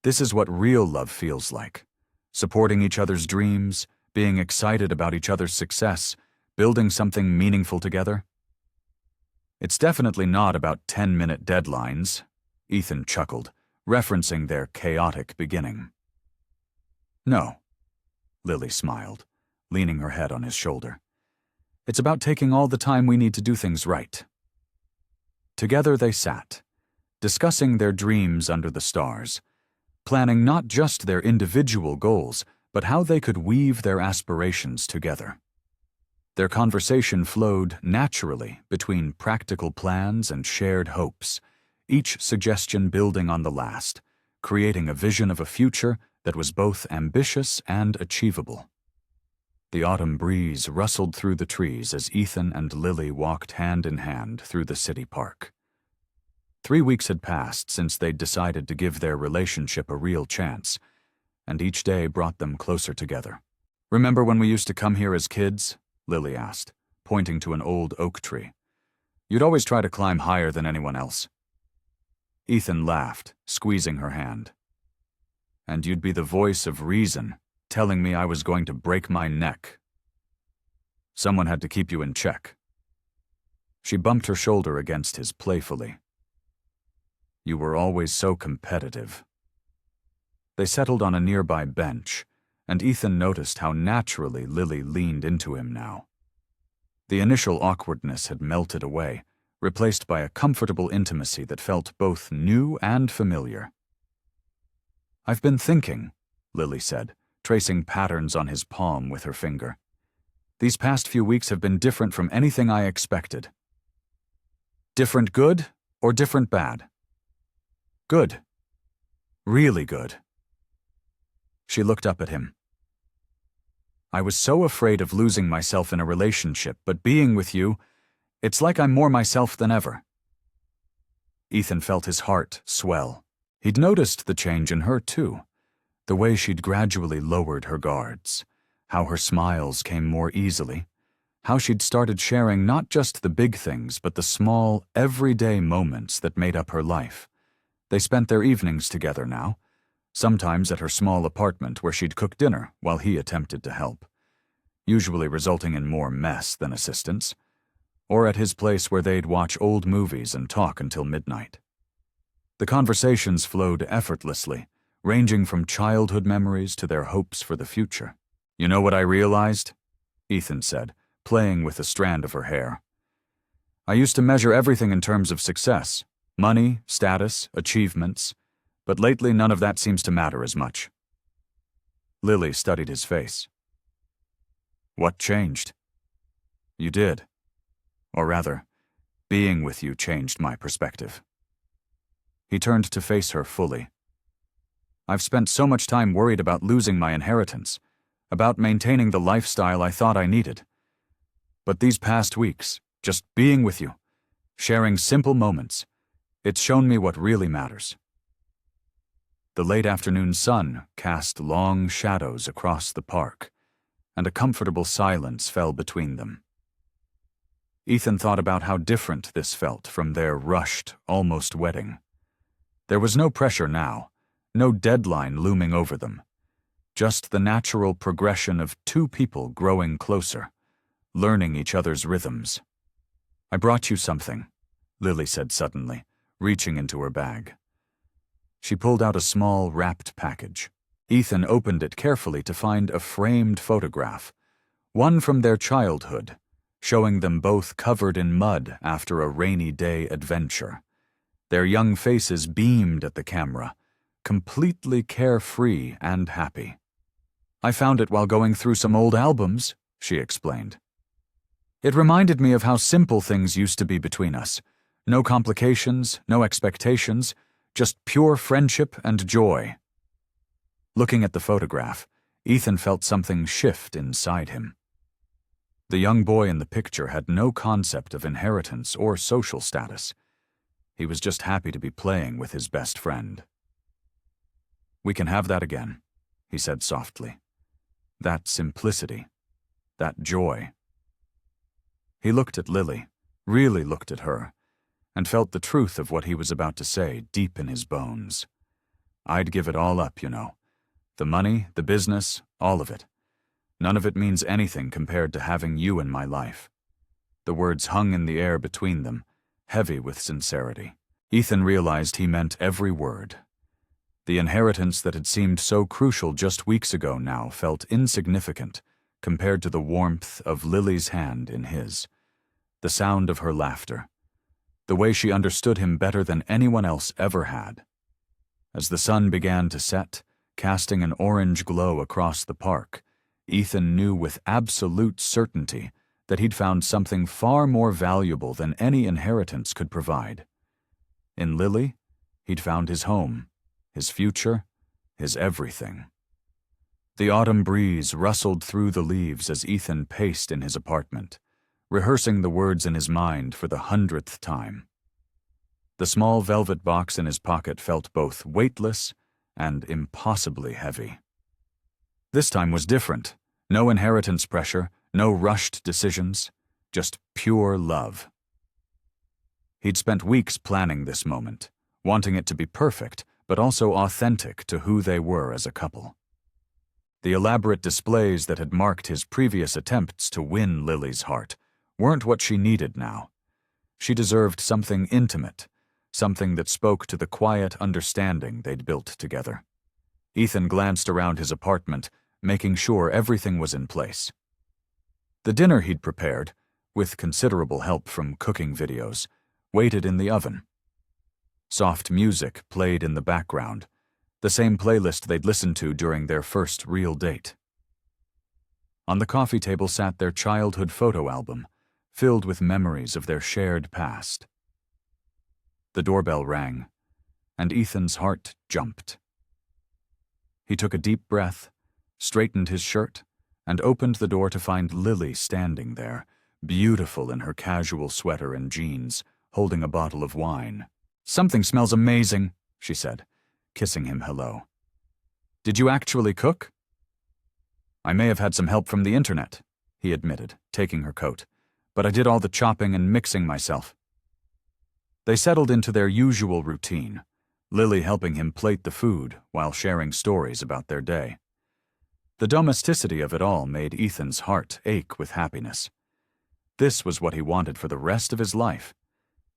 this is what real love feels like. Supporting each other's dreams, being excited about each other's success, building something meaningful together. It's definitely not about 10-minute deadlines, Ethan chuckled, referencing their chaotic beginning. No, Lily smiled, leaning her head on his shoulder. It's about taking all the time we need to do things right. Together they sat, discussing their dreams under the stars, planning not just their individual goals, but how they could weave their aspirations together. Their conversation flowed naturally between practical plans and shared hopes, each suggestion building on the last, creating a vision of a future that was both ambitious and achievable. The autumn breeze rustled through the trees as Ethan and Lily walked hand in hand through the city park. 3 weeks had passed since they'd decided to give their relationship a real chance, and each day brought them closer together. Remember when we used to come here as kids? Lily asked, pointing to an old oak tree. You'd always try to climb higher than anyone else. Ethan laughed, squeezing her hand. And you'd be the voice of reason, telling me I was going to break my neck. Someone had to keep you in check. She bumped her shoulder against his playfully. You were always so competitive. They settled on a nearby bench, and Ethan noticed how naturally Lily leaned into him now. The initial awkwardness had melted away, replaced by a comfortable intimacy that felt both new and familiar. "I've been thinking," Lily said, tracing patterns on his palm with her finger. "These past few weeks have been different from anything I expected." "Different good or different bad?" "Good. Really good." She looked up at him. "I was so afraid of losing myself in a relationship, but being with you, it's like I'm more myself than ever." Ethan felt his heart swell. He'd noticed the change in her, too. The way she'd gradually lowered her guards, how her smiles came more easily, how she'd started sharing not just the big things but the small, everyday moments that made up her life. They spent their evenings together now, sometimes at her small apartment where she'd cook dinner while he attempted to help, usually resulting in more mess than assistance, or at his place where they'd watch old movies and talk until midnight. The conversations flowed effortlessly, ranging from childhood memories to their hopes for the future. "You know what I realized?" Ethan said, playing with a strand of her hair. "I used to measure everything in terms of success, money, status, achievements, but lately none of that seems to matter as much." Lily studied his face. "What changed?" "You did. Or rather, being with you changed my perspective." He turned to face her fully. "I've spent so much time worried about losing my inheritance, about maintaining the lifestyle I thought I needed. But these past weeks, just being with you, sharing simple moments, it's shown me what really matters." The late afternoon sun cast long shadows across the park, and a comfortable silence fell between them. Ethan thought about how different this felt from their rushed, almost wedding. There was no pressure now, no deadline looming over them, just the natural progression of two people growing closer, learning each other's rhythms. "I brought you something," Lily said suddenly, reaching into her bag. She pulled out a small, wrapped package. Ethan opened it carefully to find a framed photograph, one from their childhood, showing them both covered in mud after a rainy day adventure. Their young faces beamed at the camera, completely carefree and happy. "I found it while going through some old albums," she explained. "It reminded me of how simple things used to be between us. No complications, no expectations, just pure friendship and joy." Looking at the photograph, Ethan felt something shift inside him. The young boy in the picture had no concept of inheritance or social status. He was just happy to be playing with his best friend. "We can have that again," he said softly. "That simplicity, that joy." He looked at Lily, really looked at her, and felt the truth of what he was about to say deep in his bones. "I'd give it all up, you know. The money, the business, all of it. None of it means anything compared to having you in my life." The words hung in the air between them, heavy with sincerity. Ethan realized he meant every word. The inheritance that had seemed so crucial just weeks ago now felt insignificant compared to the warmth of Lily's hand in his, the sound of her laughter, the way she understood him better than anyone else ever had. As the sun began to set, casting an orange glow across the park, Ethan knew with absolute certainty that he'd found something far more valuable than any inheritance could provide. In Lily, he'd found his home, his future, his everything. The autumn breeze rustled through the leaves as Ethan paced in his apartment, rehearsing the words in his mind for the 100th time. The small velvet box in his pocket felt both weightless and impossibly heavy. This time was different. No inheritance pressure, no rushed decisions, just pure love. He'd spent weeks planning this moment, wanting it to be perfect, but also authentic to who they were as a couple. The elaborate displays that had marked his previous attempts to win Lily's heart weren't what she needed now. She deserved something intimate, something that spoke to the quiet understanding they'd built together. Ethan glanced around his apartment, making sure everything was in place. The dinner he'd prepared, with considerable help from cooking videos, waited in the oven. Soft music played in the background, the same playlist they'd listened to during their first real date. On the coffee table sat their childhood photo album, filled with memories of their shared past. The doorbell rang, and Ethan's heart jumped. He took a deep breath, straightened his shirt, and opened the door to find Lily standing there, beautiful in her casual sweater and jeans, holding a bottle of wine. "Something smells amazing," she said, kissing him hello. "Did you actually cook?" "I may have had some help from the internet," he admitted, taking her coat, "but I did all the chopping and mixing myself." They settled into their usual routine, Lily helping him plate the food while sharing stories about their day. The domesticity of it all made Ethan's heart ache with happiness. This was what he wanted for the rest of his life.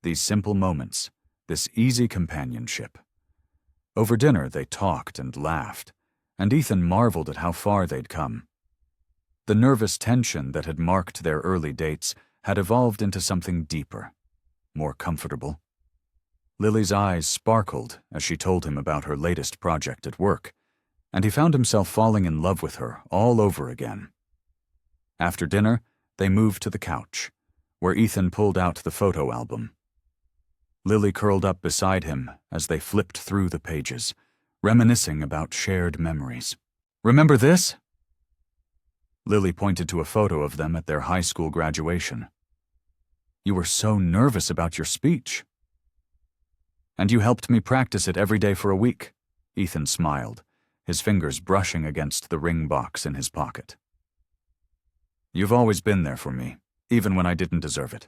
These simple moments, this easy companionship. Over dinner they talked and laughed, and Ethan marveled at how far they'd come. The nervous tension that had marked their early dates had evolved into something deeper, more comfortable. Lily's eyes sparkled as she told him about her latest project at work, and he found himself falling in love with her all over again. After dinner, they moved to the couch, where Ethan pulled out the photo album. Lily curled up beside him as they flipped through the pages, reminiscing about shared memories. "Remember this?" Lily pointed to a photo of them at their high school graduation. "You were so nervous about your speech." "And you helped me practice it every day for a week," Ethan smiled, his fingers brushing against the ring box in his pocket. "You've always been there for me, even when I didn't deserve it."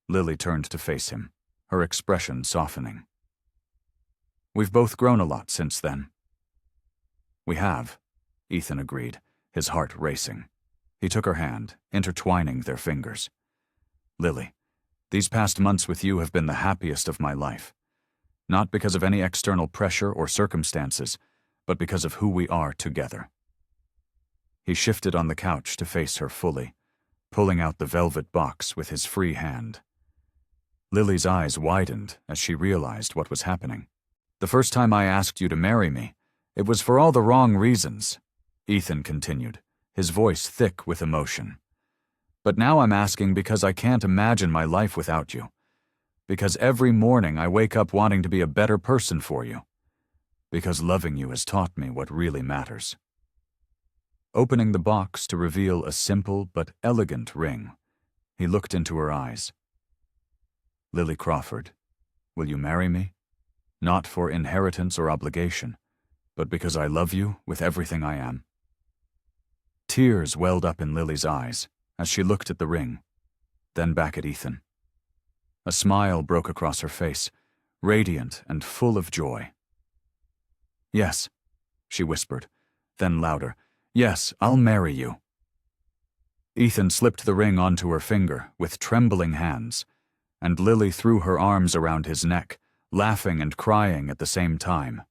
Lily turned to face him, her expression softening. "We've both grown a lot since then." "We have," Ethan agreed, his heart racing. He took her hand, intertwining their fingers. "Lily, these past months with you have been the happiest of my life. Not because of any external pressure or circumstances, but because of who we are together." He shifted on the couch to face her fully, pulling out the velvet box with his free hand. Lily's eyes widened as she realized what was happening. "The first time I asked you to marry me, it was for all the wrong reasons," Ethan continued, his voice thick with emotion. "But now I'm asking because I can't imagine my life without you. Because every morning I wake up wanting to be a better person for you. Because loving you has taught me what really matters." Opening the box to reveal a simple but elegant ring, he looked into her eyes. "Lily Crawford, will you marry me? Not for inheritance or obligation, but because I love you with everything I am." Tears welled up in Lily's eyes as she looked at the ring, then back at Ethan. A smile broke across her face, radiant and full of joy. "Yes," she whispered, then louder, "Yes, I'll marry you." Ethan slipped the ring onto her finger with trembling hands, and Lily threw her arms around his neck, laughing and crying at the same time.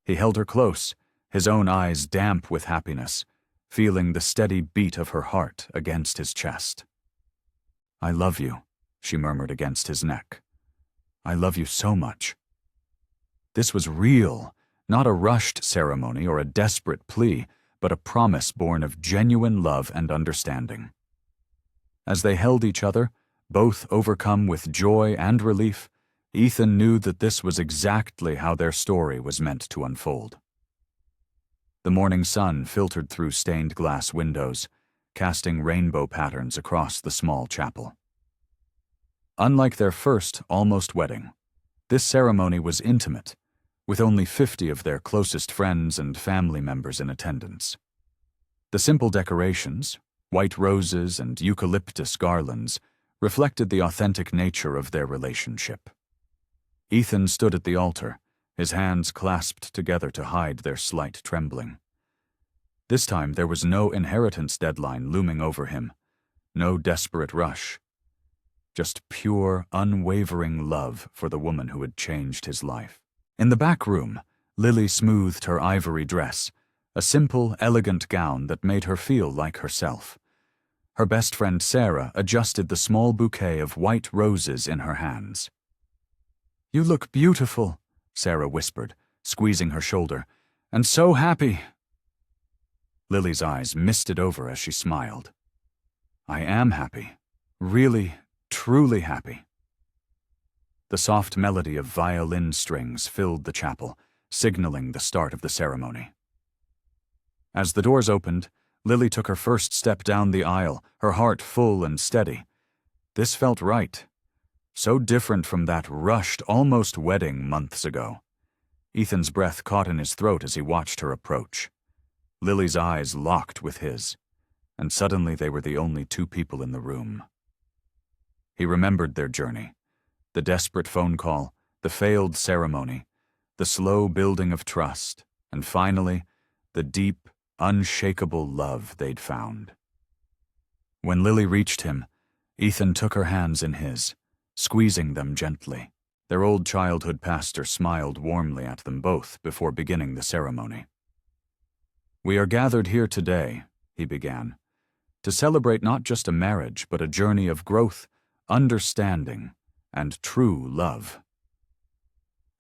He held her close, his own eyes damp with happiness, feeling the steady beat of her heart against his chest. "I love you," she murmured against his neck. "I love you so much." This was real, not a rushed ceremony or a desperate plea, but a promise born of genuine love and understanding. As they held each other, both overcome with joy and relief, Ethan knew that this was exactly how their story was meant to unfold. The morning sun filtered through stained glass windows, casting rainbow patterns across the small chapel. Unlike their first almost wedding, this ceremony was intimate, with only 50 of their closest friends and family members in attendance. The simple decorations, white roses and eucalyptus garlands, reflected the authentic nature of their relationship. Ethan stood at the altar, his hands clasped together to hide their slight trembling. This time there was no inheritance deadline looming over him, no desperate rush. Just pure, unwavering love for the woman who had changed his life. In the back room, Lily smoothed her ivory dress, a simple, elegant gown that made her feel like herself. Her best friend Sarah adjusted the small bouquet of white roses in her hands. "You look beautiful," Sarah whispered, squeezing her shoulder, "and so happy." Lily's eyes misted over as she smiled. "I am happy. Really, truly happy." The soft melody of violin strings filled the chapel, signaling the start of the ceremony. As the doors opened, Lily took her first step down the aisle, her heart full and steady. This felt right. So different from that rushed, almost wedding months ago. Ethan's breath caught in his throat as he watched her approach. Lily's eyes locked with his, and suddenly they were the only two people in the room. He remembered their journey, the desperate phone call, the failed ceremony, the slow building of trust, and finally, the deep, unshakable love they'd found. When Lily reached him, Ethan took her hands in his, squeezing them gently. Their old childhood pastor smiled warmly at them both before beginning the ceremony. "We are gathered here today," he began, "to celebrate not just a marriage, but a journey of growth, understanding, and true love."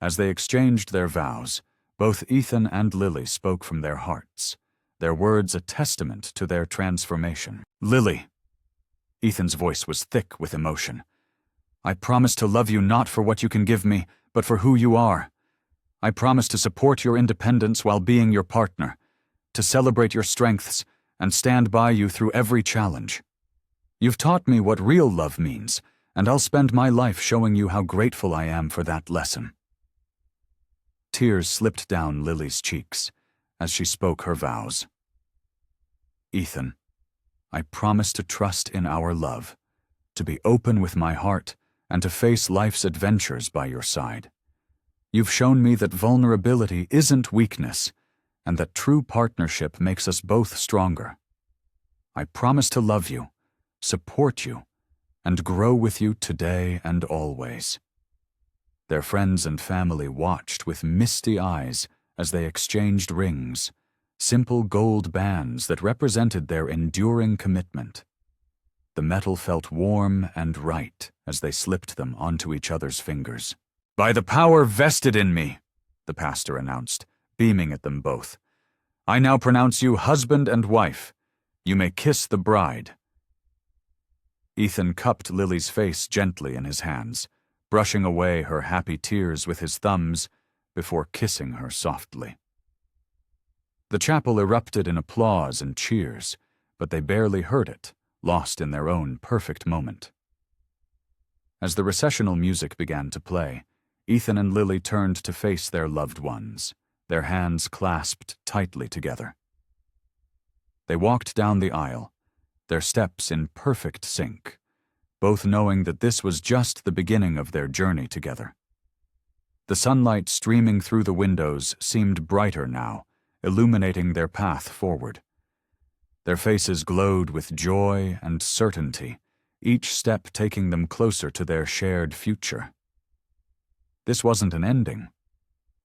As they exchanged their vows, both Ethan and Lily spoke from their hearts, their words a testament to their transformation. "Lily," Ethan's voice was thick with emotion, "I promise to love you not for what you can give me, but for who you are. I promise to support your independence while being your partner, to celebrate your strengths and stand by you through every challenge. You've taught me what real love means, and I'll spend my life showing you how grateful I am for that lesson." Tears slipped down Lily's cheeks as she spoke her vows. "Ethan, I promise to trust in our love, to be open with my heart, and to face life's adventures by your side. You've shown me that vulnerability isn't weakness, and that true partnership makes us both stronger. I promise to love you, support you, and grow with you today and always." Their friends and family watched with misty eyes as they exchanged rings, simple gold bands that represented their enduring commitment. The metal felt warm and right as they slipped them onto each other's fingers. "By the power vested in me," the pastor announced, beaming at them both, "I now pronounce you husband and wife. You may kiss the bride." Ethan cupped Lily's face gently in his hands, brushing away her happy tears with his thumbs before kissing her softly. The chapel erupted in applause and cheers, but they barely heard it, lost in their own perfect moment. As the recessional music began to play, Ethan and Lily turned to face their loved ones, their hands clasped tightly together. They walked down the aisle, their steps in perfect sync, both knowing that this was just the beginning of their journey together. The sunlight streaming through the windows seemed brighter now, illuminating their path forward. Their faces glowed with joy and certainty, each step taking them closer to their shared future. This wasn't an ending,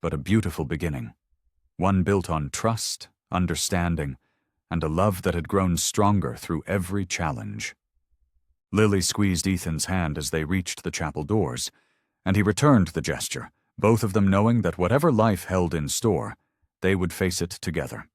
but a beautiful beginning, one built on trust, understanding, and a love that had grown stronger through every challenge. Lily squeezed Ethan's hand as they reached the chapel doors, and he returned the gesture, both of them knowing that whatever life held in store, they would face it together.